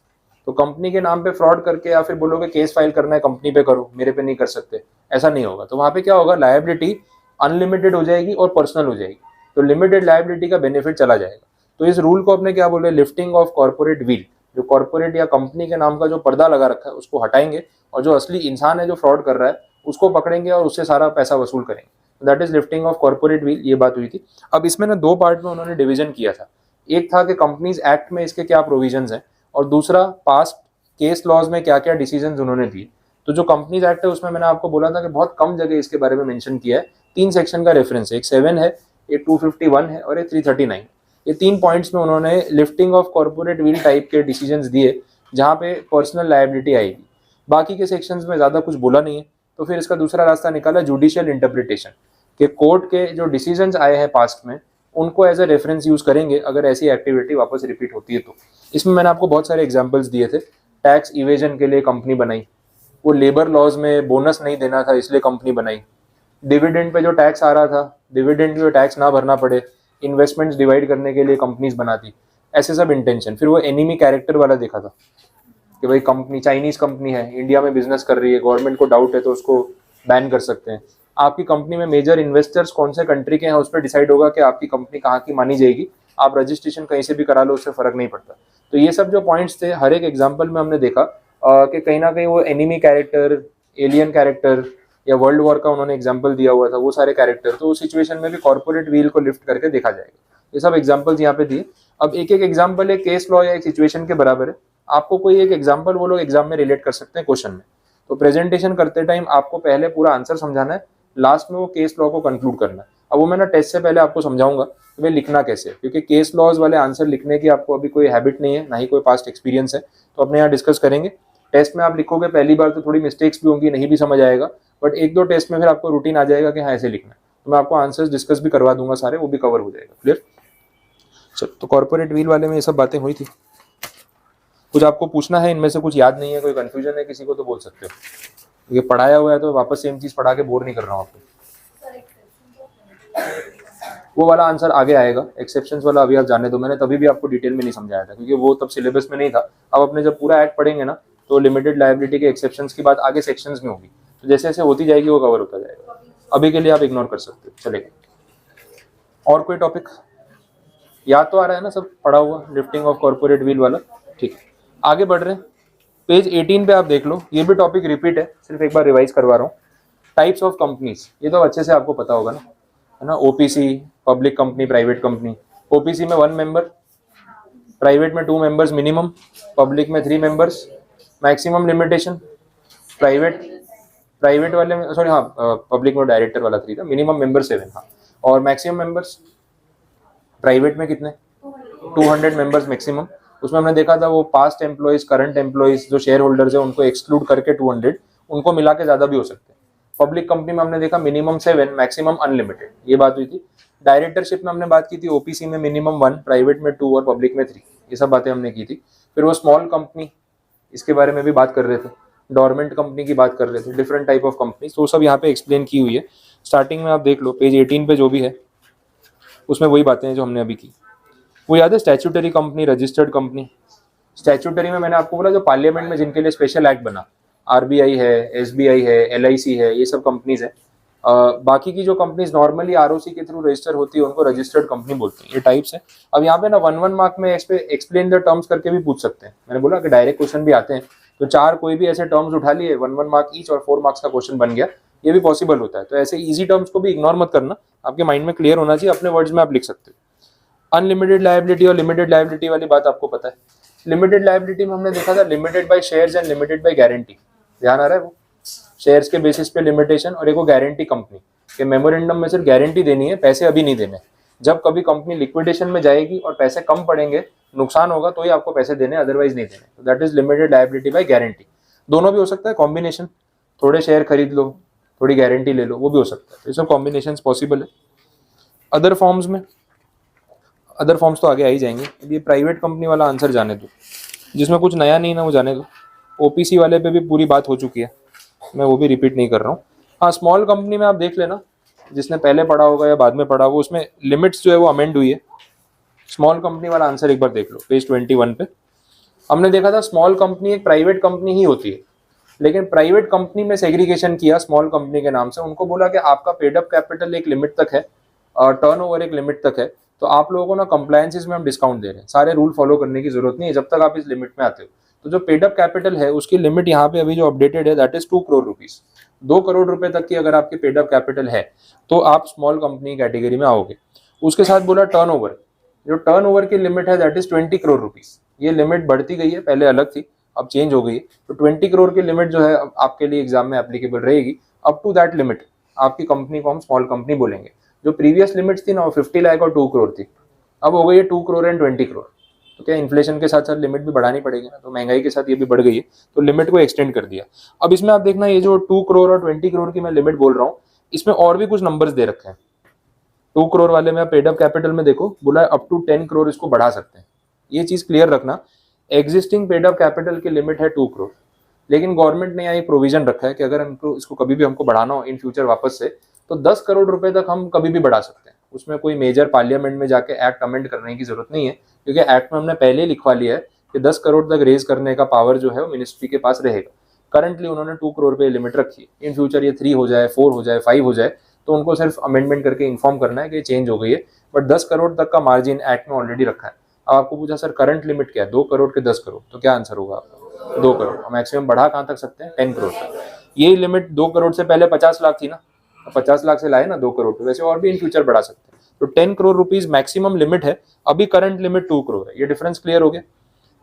तो कंपनी के नाम पे फ्रॉड करके या फिर बोलोगे केस फाइल करना है कंपनी पे करो, मेरे पे नहीं कर सकते, ऐसा नहीं होगा। तो वहां पे क्या होगा, लायबिलिटी अनलिमिटेड हो जाएगी और पर्सनल हो जाएगी, तो लिमिटेड लायबिलिटी का बेनिफिट चला जाएगा। तो इस रूल को अपने क्या बोले, लिफ्टिंग ऑफ कॉर्पोरेट व्हील, जो कॉर्पोरेट या कंपनी के नाम का जो पर्दा लगा रखा है उसको हटाएंगे और जो असली इंसान है जो फ्रॉड कर रहा है उसको पकड़ेंगे और उससे सारा पैसा वसूल करेंगे। That is lifting of corporate wheel, ये बात हुई थी। अब इसमें ना 2 पार्ट में उन्होंने डिवीजन किया था। एक था कि कंपनीज एक्ट में इसके क्या प्रोविजंस हैं, और दूसरा पास्ट केस लॉज में क्या क्या डिसीजंस उन्होंने दिए। तो जो कंपनीज एक्ट है उसमें मैंने आपको बोला था कि बहुत कम जगह इसके बारे में मेंशन किया है। 3 सेक्शन का रेफरेंस है, एक 7 है, एक 251 है और एक 339। ये 3 पॉइंट्स में उन्होंने lifting of corporate wheel type के डिसीजंस दिए जहाँ पे पर्सनल लायबिलिटी आएगी। बाकी के सेक्शंस में ज़्यादा कुछ बोला नहीं है। तो फिर इसका दूसरा रास्ता निकाला जुडिशियल इंटरप्रिटेशन, कि कोर्ट के जो डिसीजंस आए हैं पास्ट में उनको एज ए रेफरेंस यूज करेंगे अगर ऐसी एक्टिविटी वापस रिपीट होती है तो। इसमें मैंने आपको बहुत सारे एग्जांपल्स दिए थे। टैक्स इवेजन के लिए कंपनी बनाई, वो लेबर लॉज में बोनस नहीं देना था इसलिए कंपनी बनाई, डिविडेंड पे जो टैक्स आ रहा था, डिविडेंड पे जो टैक्स ना भरना पड़े, इन्वेस्टमेंट्स डिवाइड करने के लिए कंपनीज बनाती, ऐसे सब इंटेंशन। फिर वो एनिमी कैरेक्टर वाला देखा था कि भाई कंपनी चाइनीज कंपनी है, इंडिया में बिजनेस कर रही है, गवर्नमेंट को डाउट है तो उसको बैन कर सकते हैं। आपकी कंपनी में मेजर इन्वेस्टर्स कौन से कंट्री के हैं उस पर डिसाइड होगा कि आपकी कंपनी कहाँ की मानी जाएगी। आप रजिस्ट्रेशन कहीं से भी करा लो, उससे फर्क नहीं पड़ता। तो ये सब जो पॉइंट्स थे हर एक एग्जाम्पल में हमने देखा कि कहीं ना कहीं वो एनिमी कैरेक्टर, एलियन कैरेक्टर या वर्ल्ड वॉर का उन्होंने एग्जाम्पल दिया हुआ था, वो सारे कैरेक्टर। तो उस सिचुएशन में भी कॉर्पोरेट व्हील को लिफ्ट करके देखा जाएगा। ये सब एग्जाम्पल्स यहाँ पे दिए। अब एक एक एग्जाम्पल एक केस लॉ या एक सिचुएशन के बराबर है। आपको कोई एक एग्जाम्पल वो लोग एग्जाम में रिलेट कर सकते हैं क्वेश्चन में। तो प्रेजेंटेशन करते टाइम आपको पहले पूरा आंसर समझाना है, लास्ट में वो केस लॉ को कंक्लूड करना है। अब वो मैं ना टेस्ट से पहले आपको समझाऊंगा कि भाई लिखना कैसे है, क्योंकि केस लॉज वाले आंसर लिखने की आपको अभी कोई हैबिट नहीं है, ना ही कोई पास्ट एक्सपीरियंस है। तो अपने यहाँ डिस्कस करेंगे। टेस्ट में आप लिखोगे पहली बार तो थोड़ी मिस्टेक्स भी होंगी, नहीं भी समझ आएगा, बट 1-2 टेस्ट में फिर आपको रूटीन आ जाएगा कि हाँ ऐसे लिखना है। तो मैं आपको आंसर्स डिस्कस भी करवा दूंगा सारे, वो भी कवर हो जाएगा। क्लियर? चलो, तो कॉर्पोरेट व्हील वाले में ये सब बातें हुई थी। कुछ आपको पूछना है इनमें से, कुछ याद नहीं है, कोई कंफ्यूजन है किसी को तो बोल सकते हो। ये पढ़ाया हुआ है तो वापस सेम चीज पढ़ा के बोर नहीं कर रहा हूँ आपको। वो वाला आंसर आगे आएगा, एक्सेप्शंस वाला अभी आप जाने दो, मैंने तभी भी आपको डिटेल में नहीं समझाया था क्योंकि वो तब सिलेबस में नहीं था। अब अपने जब पूरा एक्ट पढ़ेंगे ना तो लिमिटेड लायबिलिटी के एक्सेप्शंस की बात आगे सेक्शंस में होगी, तो जैसे जैसे होती जाएगी वो कवर होता जाएगा। अभी के लिए आप इग्नोर कर सकते हो, चलेगा। और कोई टॉपिक याद तो आ रहा है ना, सब पढ़ा हुआ लिफ्टिंग ऑफ कॉर्पोरेट व्हील वाला, ठीक है। आगे बढ़ रहे हैं, पेज 18 पे आप देख लो, ये भी टॉपिक रिपीट है, सिर्फ एक बार रिवाइज करवा रहा हूँ। टाइप्स ऑफ कंपनीज, ये तो अच्छे से आपको पता होगा ना, है ना। OPC public company, private company. OPC में 1 मेंबर, प्राइवेट में 2 मेंबर्स मिनिमम, पब्लिक में 3 मेंबर्स मैक्सिमम लिमिटेशन। प्राइवेट वाले में सॉरी हाँ, पब्लिक में डायरेक्टर वाला 3 था, मिनिमम मेंबर 7, हाँ। और मैक्सिमम मेंबर्स प्राइवेट में कितने, 200 मेंबर्स मैक्सिमम। उसमें हमने देखा था वो पास्ट एम्प्लॉइज, करंट एम्प्लॉइज, जो शेयर होल्डर्स है उनको एक्सक्लूड करके 200, उनको मिला के ज्यादा भी हो सकते हैं। पब्लिक कंपनी में हमने देखा मिनिमम 7, मैक्सिमम अनलिमिटेड, ये बात हुई थी। डायरेक्टरशिप में हमने बात की थी ओपीसी में मिनिमम 1, प्राइवेट में 2 और पब्लिक में 3, ये सब बातें हमने की थी। फिर वो स्मॉल कंपनी, इसके बारे में भी बात कर रहे थे, डोरमेंट कंपनी की बात कर रहे थे, डिफरेंट टाइप ऑफ कंपनी, तो सब यहाँ पे एक्सप्लेन की हुई है। स्टार्टिंग में आप देख लो पेज 18 पे जो भी है उसमें वही बातें हैं जो हमने अभी की। वो याद है, statutory company, registered company. Statutory में मैंने आपको बोला जो पार्लियामेंट में जिनके लिए स्पेशल एक्ट बना, आरबीआई है, एसबीआई है, एलआईसी है, ये सब कंपनीज है। बाकी की जो कंपनीज नॉर्मली आरओसी के थ्रू रजिस्टर होती है उनको रजिस्टर्ड कंपनी बोलते हैं। ये टाइप्स है। अब यहाँ पे ना 1 मार्क में इस पे एक्सप्लेन द टर्म्स करके भी पूछ सकते हैं। मैंने बोला कि डायरेक्ट क्वेश्चन भी आते हैं, तो 4 कोई भी ऐसे टर्म्स उठा लिए, 1 मार्क ईच और 4 मार्क्स का क्वेश्चन बन गया, ये भी पॉसिबल होता है। तो ऐसे इजी टर्म्स को भी इग्नोर मत करना, आपके माइंड में क्लियर होना चाहिए, अपने वर्ड्स में आप लिख सकते हो। अनलिमिटेड लायबिलिटी और लिमिटेड लायबिलिटी वाली बात आपको पता है। लिमिटेड लायबिलिटी में हमने देखा था limited by shares and limited by guarantee, ध्यान आ रहा है वो, शेयर्स के बेसिस पे लिमिटेशन, और एक वो गारंटी कंपनी के मेमोरेंडम में सिर्फ गारंटी देनी है, पैसे अभी नहीं देने। जब कभी कंपनी लिक्विडेशन में जाएगी और पैसे कम पड़ेंगे, नुकसान होगा, तो ही आपको पैसे देने, अदरवाइज नहीं देने। तो that is limited liability by guarantee. दोनों भी हो सकता है कॉम्बिनेशन, थोड़े शेयर खरीद लो, थोड़ी गारंटी ले लो, वो भी हो सकता है। तो ये सब कॉम्बिनेशन पॉसिबल है। अदर फॉर्म्स में, अदर फॉर्म्स तो आगे आ ही जाएंगे। अब ये प्राइवेट कंपनी वाला आंसर जाने दो, जिसमें कुछ नया नहीं ना वो जाने दो। ओपीसी वाले पे भी पूरी बात हो चुकी है, मैं वो भी रिपीट नहीं कर रहा हूँ। हाँ, स्मॉल कंपनी में आप देख लेना, जिसने पहले पढ़ा होगा या बाद में पढ़ा होगा, उसमें लिमिट्स जो है वो अमेंड हुई है। स्मॉल कंपनी वाला आंसर एक बार देख लो पेज 21 पे। हमने देखा था स्मॉल कंपनी एक प्राइवेट कंपनी ही होती है, लेकिन प्राइवेट कंपनी में सेग्रीगेशन किया स्मॉल कंपनी के नाम से। उनको बोला कि आपका पेड अप कैपिटल एक लिमिट तक है और टर्नओवर एक लिमिट तक है, तो आप लोगों को ना कंप्लायंसेस में हम डिस्काउंट दे रहे हैं, सारे रूल फॉलो करने की जरूरत नहीं है जब तक आप इस लिमिट में आते हो। तो जो पेड अप कैपिटल है उसकी लिमिट यहाँ पे अभी जो अपडेटेड है that is 2 crore rupees. 2 crore रुपए तक की अगर आपकी पेड अप कैपिटल है तो आप स्मॉल कंपनी कैटेगरी में आओगे। उसके साथ बोला टर्नओवर, जो टर्नओवर की लिमिट है दैट इज 20 करोड़ रुपीज। ये लिमिट बढ़ती गई है, पहले अलग थी अब चेंज हो गई है। तो 20 करोड़ की लिमिट जो है आपके लिए एग्जाम में एप्लीकेबल रहेगी। अप टू दैट लिमिट आपकी कंपनी को हम स्मॉल कंपनी बोलेंगे। जो प्रीवियस लिमिट्स थी ना वो 50 लाख और 2 करोड़ थी, अब हो गई है 2 करोड़ एंड 20 करोड़। तो क्या इन्फ्लेशन के साथ साथ लिमिट भी बढ़ानी पड़ेगी ना, तो महंगाई के साथ ये भी बढ़ गई है, तो लिमिट को एक्सटेंड कर दिया। अब इसमें आप देखना ये जो 2 करोड़ और 20 करोड़ की मैं लिमिट बोल रहा हूँ, इसमें और भी कुछ नंबर्स दे रखे हैं। 2 करोड़ वाले में पेड अप कैपिटल में देखो बोला है अप टू 10 करोड़ इसको बढ़ा सकते हैं। ये चीज क्लियर रखना, एग्जिस्टिंग पेड अप कैपिटल की लिमिट है 2 करोड़, लेकिन गवर्नमेंट ने यहाँ एक प्रोविजन रखा है कि अगर हमको इसको कभी भी हमको बढ़ाना हो इन फ्यूचर वापस से, तो 10 करोड़ रुपए तक हम कभी भी बढ़ा सकते हैं। उसमें कोई मेजर पार्लियामेंट में जाके एक्ट अमेंड करने की जरूरत नहीं है, क्योंकि एक्ट में हमने पहले ही लिखवा लिया है कि 10 करोड़ तक रेज करने का पावर जो है वो मिनिस्ट्री के पास रहेगा। करंटली उन्होंने 2 करोड़ रुपए लिमिट रखी है, इन फ्यूचर ये 3 हो जाए, 4 हो जाए, 5 हो जाए, तो उनको सिर्फ अमेंडमेंट करके इन्फॉर्म करना है कि चेंज हो गई है। बट 10 करोड़ तक का मार्जिन एक्ट में ऑलरेडी रखा है। अब आपको पूछा सर करंट लिमिट क्या है, 2 करोड़ के 10 करोड़, तो क्या आंसर होगा आपका? 2 करोड़। मैक्सिमम बढ़ा कहाँ तक सकते हैं? 10 करोड़ तक। यही लिमिट 2 करोड़ से पहले 50 लाख थी ना, 50 लाख से लाए ना 2 करोड़, तो वैसे और भी इन फ्यूचर बढ़ा सकते हैं। तो 10 करोड़ रुपीज मैक्सिमम लिमिट है, अभी करंट लिमिट 2 करोड़ है। ये डिफरेंस क्लियर हो गया।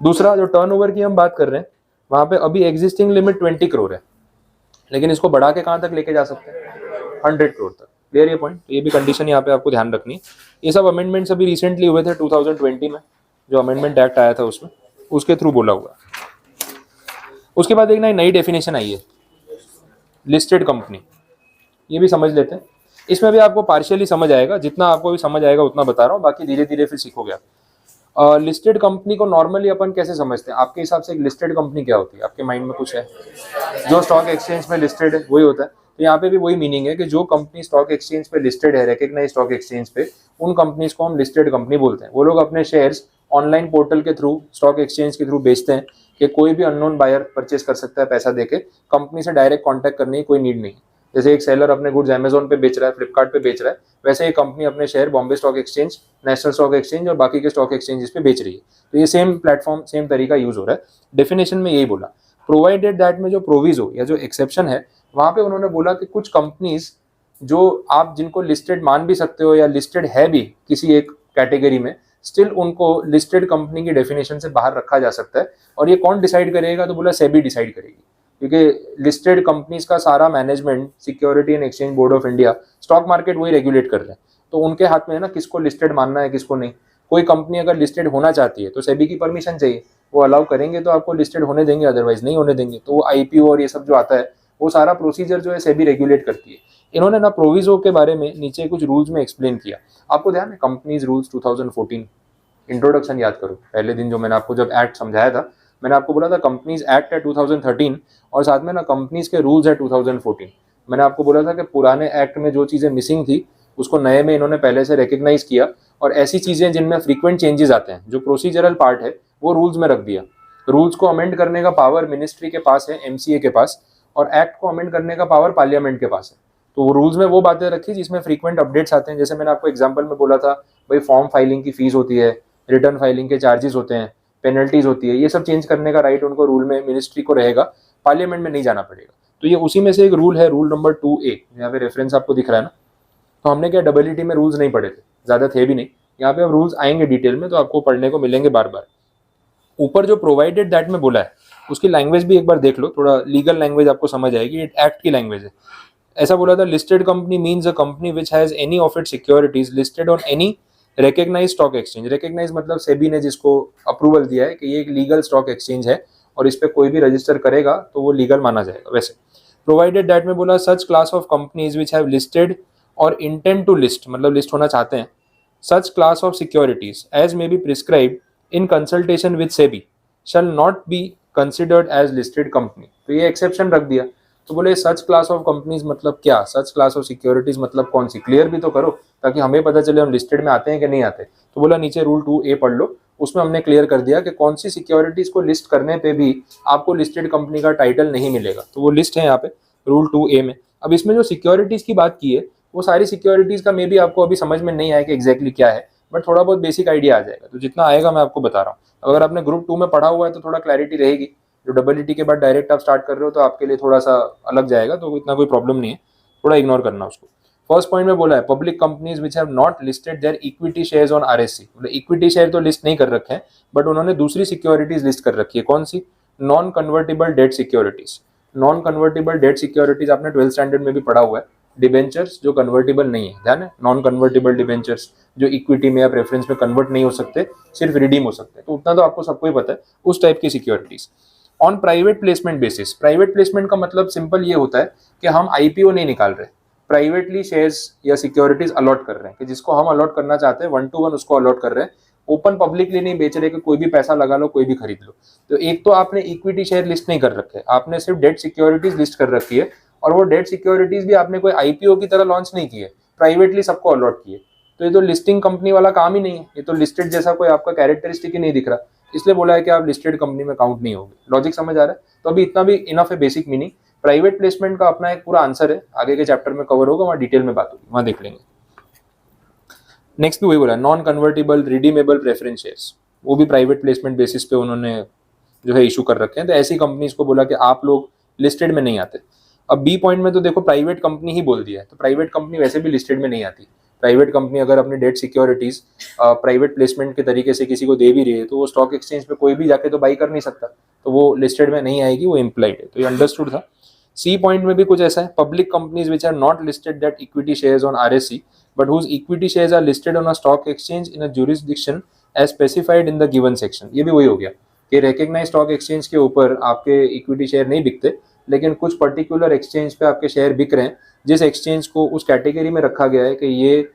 दूसरा जो टर्नओवर की हम बात कर रहे हैं, वहां पे अभी एग्जिस्टिंग लिमिट 20 करोड़ है, लेकिन इसको बढ़ा के कहां तक लेके जा सकते हैं? 100 करोड़ तक। क्लियर ये पॉइंट? ये भी कंडीशन यहाँ पे आपको ध्यान रखनी है। ये सब अमेंडमेंट्स अभी रिसेंटली हुए थे 2020 में, जो अमेंडमेंट एक्ट आया था उसमें, उसके थ्रू बोला हुआ। उसके बाद एक नई डेफिनेशन आई है, लिस्टेड कंपनी। ये भी समझ लेते हैं। इसमें भी आपको पार्शियली समझ आएगा, जितना आपको भी समझ आएगा उतना बता रहा हूँ, बाकी धीरे धीरे फिर सीखोगे आप। लिस्टेड कंपनी को नॉर्मली अपन कैसे समझते हैं? आपके हिसाब से एक लिस्टेड कंपनी क्या होती है? आपके माइंड में कुछ है? जो स्टॉक एक्सचेंज में लिस्टेड है वही होता है। तो यहाँ पे भी वही मीनिंग है कि जो कंपनी स्टॉक एक्सचेंज पे लिस्टेड है, रिकग्नाइज स्टॉक एक्सचेंज पे, उन कंपनीज को हम लिस्टेड कंपनी बोलते हैं। वो लोग अपने शेयर्स ऑनलाइन पोर्टल के थ्रू, स्टॉक एक्सचेंज के थ्रू बेचते हैं कि कोई भी अननोन बायर परचेस कर सकता है पैसा देके, कंपनी से डायरेक्ट कॉन्टैक्ट करने की कोई नीड नहीं। जैसे एक सेलर अपने गुड्स अमेजोन पे बेच रहा है, फ्लिपकार्ट पे बेच रहा है, वैसे एक कंपनी अपने share Bombay stock exchange, national stock exchange और बाकी के स्टॉक एक्सचेंजेस पे बेच रही है। तो ये सेम प्लेटफॉर्म, सेम तरीका यूज हो रहा है। डेफिनेशन में यही बोला। प्रोवाइडेड दैट में जो प्रोविजो या जो एक्सेप्शन है, वहां पे उन्होंने बोला कि कुछ कंपनीज जो आप जिनको लिस्टेड मान भी सकते हो या लिस्टेड है भी किसी एक कैटेगरी में, स्टिल उनको लिस्टेड कंपनी की डेफिनेशन से बाहर रखा जा सकता है। और ये कौन डिसाइड करेगा? तो बोला सेबी डिसाइड करेगी, क्योंकि लिस्टेड कंपनीज का सारा management, security and exchange board of India, stock market वही रेगुलेट कर रहे हैं। तो उनके हाथ में है ना किसको लिस्टेड मानना है, किसको नहीं। कोई कंपनी अगर लिस्टेड होना चाहती है तो सेबी की परमिशन चाहिए, वो अलाउ करेंगे तो आपको लिस्टेड होने देंगे, अदरवाइज नहीं होने देंगे। तो वो आईपीओ और ये सब जो आता है, वो सारा प्रोसीजर जो है सेबी रेगुलेट करती है। इन्होंने ना प्रोविजो के बारे में नीचे कुछ रूल्स में एक्सप्लेन किया। आपको ध्यान है कंपनीज रूल्स 2014, इंट्रोडक्शन याद करो, पहले दिन जो मैंने आपको जब एक्ट समझाया था, मैंने आपको बोला था कंपनीज एक्ट है 2013 और साथ में ना कंपनीज के रूल्स है 2014। मैंने आपको बोला था कि पुराने एक्ट में जो चीज़ें मिसिंग थी उसको नए में इन्होंने पहले से रिकग्नाइज किया, और ऐसी चीज़ें जिनमें फ्रीक्वेंट चेंजेस आते हैं, जो प्रोसीजरल पार्ट है, वो रूल्स में रख दिया। रूल्स को अमेंड करने का पावर मिनिस्ट्री के पास है, एमसीए के पास, और एक्ट को अमेंड करने का पावर पार्लियामेंट के पास है। तो रूल्स में वो बातें रखी जिसमें फ्रीक्वेंट अपडेट्स आते हैं। जैसे मैंने आपको एग्जांपल में बोला था, भाई फॉर्म फाइलिंग की फीस होती है, रिटर्न फाइलिंग के चार्जेस होते हैं, पेनल्टीज होती है, ये सब चेंज करने का राइट उनको रूल में मिनिस्ट्री को रहेगा, पार्लियामेंट में नहीं जाना पड़ेगा। तो ये उसी में से एक रूल है, रूल नंबर 2A, यहाँ पे रेफरेंस आपको दिख रहा है ना। तो हमने क्या डब्ल्यूटी में रूल्स नहीं पढ़े थे, ज़्यादा थे भी नहीं। यहाँ पे अब रूल्स आएंगे डिटेल में, तो आपको पढ़ने को मिलेंगे बार बार। ऊपर जो प्रोवाइडेड दैट में बोला है उसकी लैंग्वेज भी एक बार देख लो, थोड़ा लीगल लैंग्वेज आपको समझ आएगी, एक्ट की लैंग्वेज है। ऐसा बोला था, listed company means a company which has any of its securities listed on any recognise stock exchange. Recognise मतलब सेबी ने जिसको अप्रूवल दिया है कि ये एक लीगल स्टॉक एक्सचेंज है और इस पर कोई भी रजिस्टर करेगा तो वो लीगल माना जाएगा। वैसे प्रोवाइडेड दैट में बोला such class of companies which have listed और इंटेंड टू लिस्ट, मतलब लिस्ट होना चाहते हैं, such class of securities as may be prescribed in consultation with SEBI shall not be considered as listed company. तो ये exception रख दिया। तो बोले सच क्लास ऑफ कंपनीज मतलब क्या, सच क्लास ऑफ सिक्योरिटीज मतलब कौन सी, क्लियर भी तो करो ताकि हमें पता चले हम लिस्टेड में आते हैं कि नहीं आते। तो बोला नीचे रूल 2A पढ़ लो, उसमें हमने क्लियर कर दिया कि कौन सी सिक्योरिटीज को लिस्ट करने पे भी आपको लिस्टेड कंपनी का टाइटल नहीं मिलेगा। तो वो लिस्ट है यहाँ पे रूल 2A में। अब इसमें जो सिक्योरिटीज की बात की है, वो सारी सिक्योरिटीज का मे भी आपको अभी समझ में नहीं आया कि एग्जैक्टली क्या है, बट थोड़ा बहुत बेसिक आइडिया आ जाएगा। तो जितना आएगा मैं आपको बता रहा हूँ। अगर आपने ग्रुप 2 में पढ़ा हुआ है तो थोड़ा क्लैरिटी रहेगी। जो डब्ल्यूटी के बाद डायरेक्ट आप स्टार्ट कर रहे हो तो आपके लिए थोड़ा सा अलग जाएगा, तो इतना कोई प्रॉब्लम नहीं है, थोड़ा इग्नोर करना उसको। फर्स्ट पॉइंट में बोला है public companies which have not listed their equity shares on RSC. मतलब इक्विटी शेयर तो लिस्ट नहीं कर रखे हैं, बट उन्होंने दूसरी सिक्योरिटीज लिस्ट कर रखी है। कौन सी? Non convertible debt securities. Non convertible debt securities आपने 12th स्टैंडर्ड में भी पढ़ा हुआ है। डिबेंचर्स जो कन्वर्टेबल नहीं है, ध्यान है, नॉन कन्वर्टेबल डिबेंचर्स जो इक्विटी में या प्रेफरेंस में कन्वर्ट नहीं हो सकते, सिर्फ रिडीम हो सकते हैं। तो उतना तो आपको सबको ही पता है, उस टाइप की securities. On private placement basis. Private placement का मतलब सिंपल ये होता है कि हम आईपीओ नहीं निकाल रहे, प्राइवेटली शेयर्स या सिक्योरिटीज अलॉट कर रहे हैं, कि जिसको हम अलॉट करना चाहते हैं 1 to 1 उसको अलॉट कर रहे हैं। ओपन पब्लिकली नहीं बेच रहे कि कोई भी पैसा लगा लो, कोई भी खरीद लो। तो एक तो आपने इक्विटी शेयर लिस्ट नहीं कर रखे, आपने सिर्फ डेट सिक्योरिटीज लिस्ट कर रखी है, और वो डेट सिक्योरिटीज भी आपने कोई आईपीओ की तरह लॉन्च नहीं की है, प्राइवेटली सबको अलॉट किए। तो ये तो लिस्टिंग कंपनी वाला काम ही नहीं है, ये तो लिस्टेड जैसा कोई आपका कैरेक्टरिस्टिक ही नहीं दिख रहा, इसलिए बोला है कि आप लिस्टेड कंपनी में काउंट नहीं होगे। लॉजिक समझ आ रहा है? तो अभी इतना भी इनफ है बेसिक मीनिंग। प्राइवेट प्लेसमेंट का अपना एक पूरा आंसर है, आगे के चैप्टर में कवर होगा, वहाँ डिटेल में बात होगी, वहाँ देख लेंगे। नेक्स्ट भी वही बोला, non convertible redeemable preference shares, वो भी प्राइवेट प्लेसमेंट बेसिस पे उन्होंने जो है इशू कर रखे हैं। तो ऐसी कंपनीज को बोला कि आप लोग लिस्टेड में नहीं आते। अब बी पॉइंट में तो देखो प्राइवेट कंपनी ही बोल दिया है, तो प्राइवेट कंपनी वैसे भी लिस्टेड में नहीं आती। प्राइवेट कंपनी अगर अपनी डेट सिक्योरिटीज प्राइवेट प्लेसमेंट के तरीके से किसी को दे भी रही है, तो वो स्टॉक एक्सचेंज पे कोई भी जाके तो बाई कर नहीं सकता, तो वो लिस्टेड में नहीं आएगी, वो इम्प्लाइड है। तो ये अंडरस्टूड था। सी पॉइंट में भी कुछ ऐसा है, public companies which are not listed that equity shares on RSC but whose equity shares are listed on a stock exchange in a jurisdiction as specified in the given section. ये भी वही हो गया कि रिकग्नाइज स्टॉक एक्सचेंज के ऊपर आपके equity share नहीं बिकते, लेकिन कुछ पर्टिकुलर एक्सचेंज पे आपके शेयर बिक रहे हैं, जिस एक्सचेंज को उस कैटेगरी में रखा गया है कि ये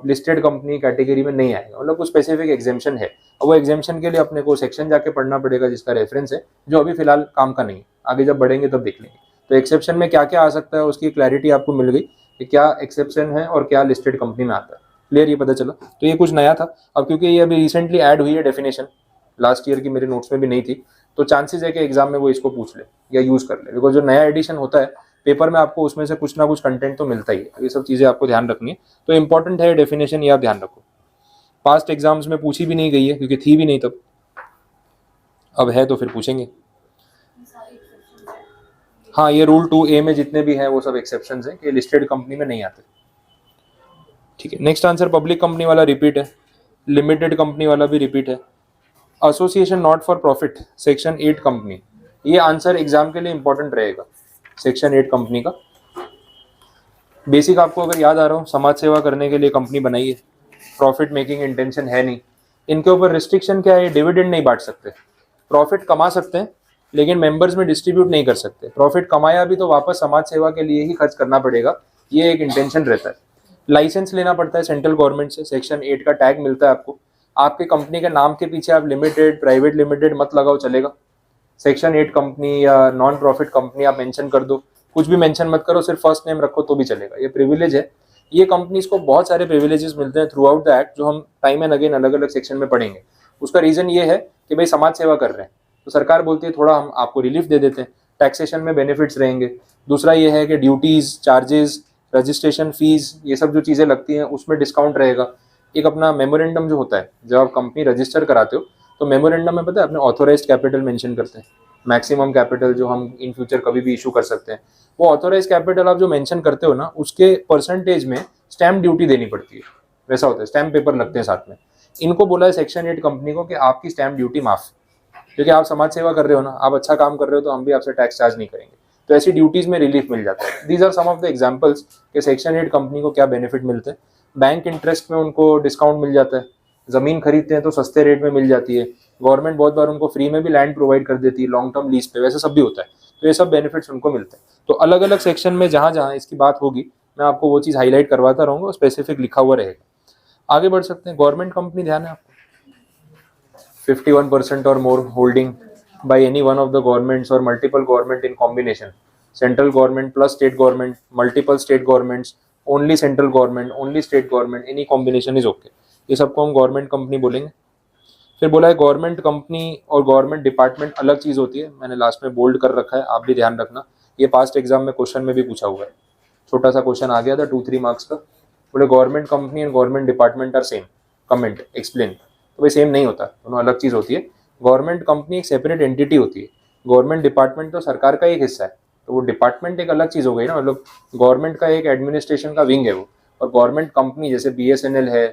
लिस्टेड कंपनी कैटेगरी में नहीं आएगा, मतलब कुछ स्पेसिफिक एग्जेम्पशन है। और वो एग्जेम्पशन के लिए अपने को सेक्शन जाके पढ़ना पड़ेगा जिसका रेफरेंस है, जो अभी फिलहाल काम का नहीं है, आगे जब बढ़ेंगे तब देख लेंगे। तो एक्सेप्शन में क्या क्या आ सकता है उसकी क्लैरिटी आपको मिल गई कि क्या एक्सेप्शन है और क्या लिस्टेड कंपनी में आता है। क्लियर, ये पता चला। तो ये कुछ नया था। अब क्योंकि ये अभी रिसेंटली ऐड हुई है डेफिनेशन, लास्ट ईयर की मेरे नोट्स में भी नहीं थी, तो चांसेस है कि एग्जाम में वो इसको पूछ ले या यूज कर ले, बिकॉज जो नया एडिशन होता है पेपर में आपको उसमें से कुछ ना कुछ कंटेंट तो मिलता ही है। ये सब चीजें आपको ध्यान रखनी है, तो इंपॉर्टेंट है डेफिनेशन, ये आप ध्यान रखो। पास्ट एग्जाम्स में पूछी भी नहीं गई है क्योंकि थी भी नहीं तब, अब है तो फिर पूछेंगे। हाँ, ये रूल 2A में जितने भी हैं वो सब एक्सेप्शन हैं कि लिस्टेड कंपनी में नहीं आते। ठीक है, नेक्स्ट आंसर पब्लिक कंपनी वाला रिपीट है, लिमिटेड कंपनी वाला भी रिपीट है। Association not for profit, section 8 company, ये आंसर एग्जाम के लिए इंपॉर्टेंट रहेगा। सेक्शन 8 कंपनी का बेसिक आपको अगर याद आ रहा हो, समाज सेवा करने के लिए कंपनी बनाई है, प्रॉफिट मेकिंग इंटेंशन है नहीं। इनके ऊपर रिस्ट्रिक्शन क्या है, डिविडेंड नहीं बांट सकते, प्रॉफिट कमा सकते हैं लेकिन मेंबर्स में डिस्ट्रीब्यूट नहीं कर सकते। प्रॉफिट कमाया भी तो वापस समाज सेवा के लिए ही खर्च करना पड़ेगा, ये एक इंटेंशन रहता है। लाइसेंस लेना पड़ता है सेंट्रल गवर्नमेंट से, सेक्शन 8 का टैग मिलता है आपको। आपके कंपनी के नाम के पीछे आप लिमिटेड, प्राइवेट लिमिटेड मत लगाओ, चलेगा। सेक्शन 8 कंपनी या नॉन प्रॉफिट कंपनी आप मेंशन कर दो, कुछ भी मेंशन मत करो, सिर्फ फर्स्ट नेम रखो तो भी चलेगा। ये प्रिविलेज है, ये कंपनीज को बहुत सारे प्रिविलेजेस मिलते हैं थ्रू आउट द एक्ट, जो हम टाइम एंड अगेन अलग अलग सेक्शन में पढ़ेंगे। उसका रीजन ये है कि भाई समाज सेवा कर रहे हैं तो सरकार बोलती है थोड़ा हम आपको रिलीफ दे देते हैं, टैक्सेशन में बेनिफिट्स रहेंगे। दूसरा ये है कि ड्यूटीज, चार्जेस, रजिस्ट्रेशन फीस, ये सब जो चीज़ें लगती हैं उसमें डिस्काउंट रहेगा। एक अपना मेमोरेंडम जो होता है, जब आप कंपनी रजिस्टर कराते हो तो मेमोरेंडम में पता है अपने ऑथोराइज्ड कैपिटल मेंशन करते हैं, मैक्सिमम कैपिटल जो हम इन फ्यूचर कभी भी इशू कर सकते हैं। वो ऑथोराइज कैपिटल आप जो मेंशन करते हो ना, उसके परसेंटेज में स्टैम्प ड्यूटी देनी पड़ती है। वैसा होता है, स्टैम्प पेपर लगते हैं साथ में। इनको बोला है सेक्शन 8 कंपनी को कि आपकी स्टैम्प ड्यूटी माफ, क्योंकि आप समाज सेवा कर रहे हो ना, आप अच्छा काम कर रहे हो तो हम भी आपसे टैक्स चार्ज नहीं करेंगे। तो ऐसी ड्यूटीज में रिलीफ मिल जाता है। These are some of the examples कि सेक्शन 8 कंपनी को क्या बेनिफिट मिलते हैं। बैंक इंटरेस्ट में उनको डिस्काउंट मिल जाता है, जमीन खरीदते हैं तो सस्ते रेट में मिल जाती है। गवर्नमेंट बहुत बार उनको फ्री में भी लैंड प्रोवाइड कर देती है लॉन्ग टर्म लीज पे, वैसे सब भी होता है। तो ये सब बेनिफिट्स उनको मिलते हैं। तो अलग अलग सेक्शन में जहाँ जहाँ इसकी बात होगी मैं आपको वो चीज़ हाईलाइट करवाता रहूँगा, स्पेसिफिक लिखा हुआ रहेगा। आगे बढ़ सकते हैं। गवर्नमेंट कंपनी ध्यान है आपको, 51% or more holding by any one of the governments or multiple government in combination, central government plus state government, multiple state governments, only central government, only state government, any combination is okay। ये सबको हम government company बोलेंगे। फिर बोला है government company और government department अलग चीज़ होती है, मैंने लास्ट में बोल्ड कर रखा है, आप भी ध्यान रखना। ये पास्ट एग्जाम में क्वेश्चन में भी पूछा हुआ है, छोटा सा क्वेश्चन आ गया था 2-3 मार्क्स का। बोले government company and government department are same, comment explain. तो भाई सेम नहीं होता, दोनों अलग चीज़ होती है। गवर्नमेंट कंपनी एक सेपरेट एंटिटी होती है, गवर्नमेंट डिपार्टमेंट तो सरकार का एक हिस्सा है, तो वो डिपार्टमेंट एक अलग चीज़ हो गई ना, मतलब गवर्नमेंट का एक एडमिनिस्ट्रेशन का विंग है वो। और गवर्नमेंट कंपनी जैसे BSNL है,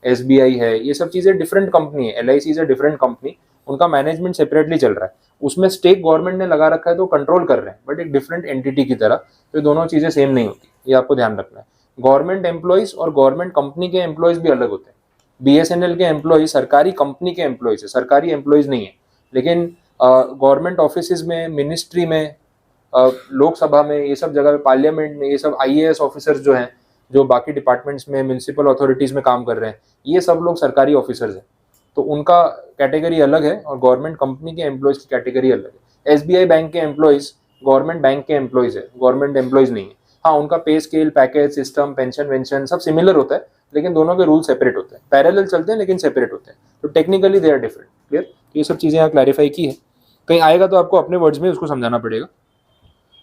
SBI है, ये सब चीज़ें डिफरेंट कंपनी है। LIC is a different company, उनका मैनेजमेंट सेपरेटली चल रहा है, उसमें स्टेक गवर्नमेंट ने लगा रखा है तो कंट्रोल कर रहे हैं, बट एक डिफरेंट एंटिटी की तरह। तो दोनों चीज़ें सेम नहीं होती, ये आपको ध्यान रखना है। गवर्नमेंट एम्प्लॉयज़ और गवर्नमेंट कंपनी के एम्प्लॉयज़ भी अलग होते हैं। BSNL के एम्प्लॉयज सरकारी कंपनी के एम्प्लॉयज है, सरकारी एम्प्लॉयज नहीं है। लेकिन गवर्नमेंट ऑफिस में, मिनिस्ट्री में, लोकसभा में, ये सब जगह, पार्लियामेंट में, ये सब IAS ऑफिसर्स जो हैं, जो बाकी डिपार्टमेंट्स में, म्यूनसिपल अथॉरिटीज़ में काम कर रहे हैं, ये सब लोग सरकारी ऑफिसर्स हैं, तो उनका कैटेगरी अलग है और गवर्नमेंट कंपनी के एम्प्लॉयज़ की कैटेगरी अलग है। SBI बैंक के एम्प्लॉयज़ गवर्नमेंट बैंक के एम्प्लॉयज़ है, गवर्नमेंट एम्प्लॉयज़ नहीं है। हाँ, उनका pay scale, package system, pension वेंशन सब सिमिलर होता है, लेकिन दोनों के रूल सेपरेट होते हैं। पैरेलल चलते हैं लेकिन सेपरेट होते हैं, तो technically they are different. Clear, ये सब चीज़ें यहाँ क्लैरिफाई की है। कहीं आएगा तो आपको अपने वर्ड्स में उसको समझाना पड़ेगा।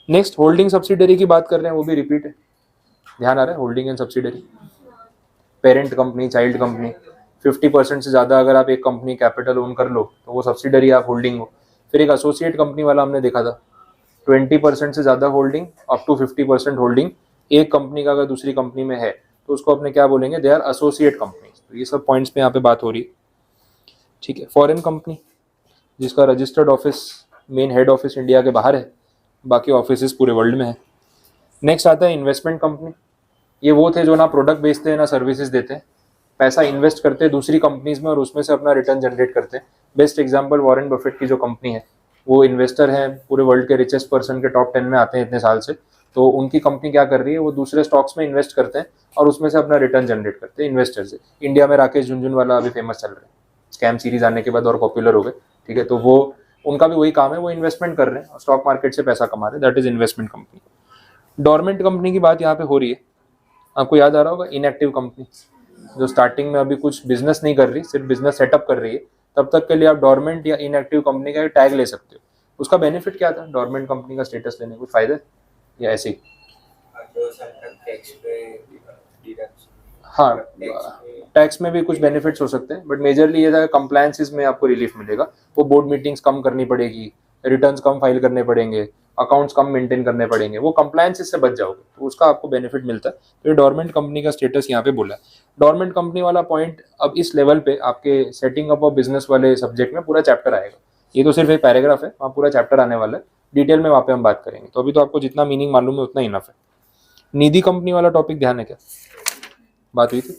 नेक्स्ट, होल्डिंग सब्सिडरी की बात कर रहे हैं, वो भी रिपीट है, ध्यान आ रहा है। Holding and subsidiary, parent company, child company, 50% से ज़्यादा अगर आप एक कंपनी कैपिटल ओन कर लो तो वो सब्सिडरी आप होल्डिंग हो। फिर एक एसोसिएट कंपनी वाला हमने देखा था, 20% से ज़्यादा होल्डिंग, अप टू 50% होल्डिंग एक कंपनी का अगर दूसरी कंपनी में है तो उसको अपने क्या बोलेंगे, दे आर एसोसिएट कंपनी। तो ये सब पॉइंट्स पे यहाँ पे बात हो रही है। ठीक है, फॉरेन कंपनी जिसका registered office, main head office India के बाहर है, बाकी ऑफिस पूरे वर्ल्ड में है। नेक्स्ट आता है इन्वेस्टमेंट कंपनी। ये वो थे जो ना प्रोडक्ट बेचते हैं ना सर्विसेज देते हैं, पैसा इन्वेस्ट करते हैं दूसरी कंपनीज में और उसमें से अपना रिटर्न जनरेट करते हैं। बेस्ट एग्जांपल वॉरेन बफेट की जो कंपनी है, वो इन्वेस्टर हैं, पूरे वर्ल्ड के रिचेस्ट पर्सन के टॉप 10 में आते हैं इतने साल से। तो उनकी कंपनी क्या कर रही है, वो दूसरे स्टॉक्स में इन्वेस्ट करते हैं और उसमें से अपना रिटर्न जनरेट करते हैं इन्वेस्टर से। इंडिया में राकेश झुनझुनवाला अभी फेमस चल रहे हैं, स्कैम सीरीज आने के बाद और पॉपुलर हो गए। ठीक है, तो वो उनका भी वही काम है, वो इन्वेस्टमेंट कर रहे हैं, स्टॉक मार्केट से पैसा कमा रहे हैं, that is investment company. Dormant company की बात यहाँ पे हो रही है, आपको याद आ रहा होगा, इनएक्टिव कंपनी जो स्टार्टिंग में अभी कुछ बिजनेस नहीं कर रही, सिर्फ बिजनेस सेटअप कर रही है, तब तक के लिए आप डोरमेंट या इनएक्टिव कंपनी का टैग ले सकते हो। उसका बेनिफिट क्या था डोरमेंट कंपनी का स्टेटस लेने, कुछ फायदे या ऐसे ही? हाँ, टैक्स में भी कुछ बेनिफिट्स हो सकते हैं, बट मेजरली ये था कंप्लायंसेस में आपको रिलीफ मिलेगा। वो बोर्ड मीटिंग्स कम करनी पड़ेगी, रिटर्न्स कम फाइल करने पड़ेंगे, अकाउंट्स कम मेंटेन करने पड़ेंगे, वो कंप्लायंसेस से बच जाओगे, तो उसका आपको बेनिफिट मिलता है। तो ये डोरमेंट कंपनी का स्टेटस यहाँ पे बोला है। डोरमेंट कंपनी वाला पॉइंट अब इस लेवल पे आपके सेटिंग अप ऑफ बिजनेस वाले सब्जेक्ट में पूरा चैप्टर आएगा। ये तो सिर्फ एक पैराग्राफ है, वहाँ पूरा चैप्टर आने वाला है, डिटेल में वहाँ पे हम बात करेंगे। तो अभी तो आपको जितना मीनिंग मालूम है उतना इनफ है। निधि कंपनी वाला टॉपिक ध्यान है क्या, बात हुई थी,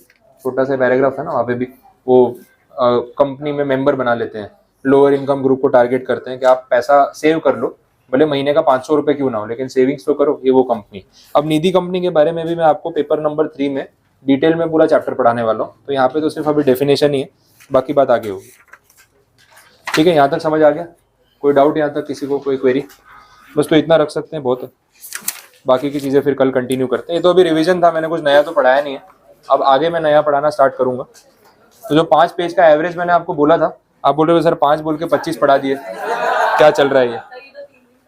छोटा सा पैराग्राफ है ना, वहाँ पे भी वो कंपनी में मेंबर बना लेते हैं, लोअर इनकम ग्रुप को टारगेट करते हैं कि आप पैसा सेव कर लो, भले महीने का 500 रुपये क्यों ना हो, लेकिन सेविंग्स तो करो, ये वो कंपनी। अब निधि कंपनी के बारे में भी मैं आपको पेपर नंबर 3 में डिटेल में पूरा चैप्टर पढ़ाने वाला हूँ, तो यहाँ पे तो सिर्फ अभी डेफिनेशन ही है, बाकी बात आगे होगी। ठीक है, यहाँ तक समझ आ गया? कोई डाउट यहाँ तक किसी को, कोई क्वेरी? बस तो इतना रख सकते हैं, बहुत है, बाकी की चीज़ें फिर कल कंटिन्यू करते हैं। ये तो अभी रिवीजन था, मैंने कुछ नया तो पढ़ाया नहीं है, अब आगे मैं नया पढ़ाना स्टार्ट करूंगा। तो जो 5 पेज का एवरेज मैंने आपको बोला था, आप बोल रहे हो सर 5 बोल के 25 पढ़ा दिए, क्या चल रहा है ये?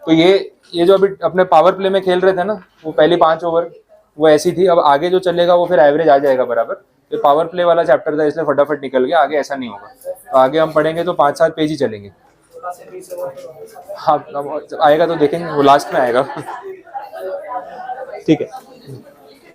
तो ये जो अभी अपने पावर प्ले में खेल रहे थे ना, वो पहली 5 ओवर वो ऐसी थी, अब आगे जो चलेगा वो फिर एवरेज आ जाएगा बराबर। तो पावर प्ले वाला चैप्टर था, इसलिए फटाफट निकल गया, आगे ऐसा नहीं होगा। तो आगे हम पढ़ेंगे तो 5-7 पेज ही चलेंगे। हाँ, आएगा तो देखेंगे, वो लास्ट में आएगा। ठीक है।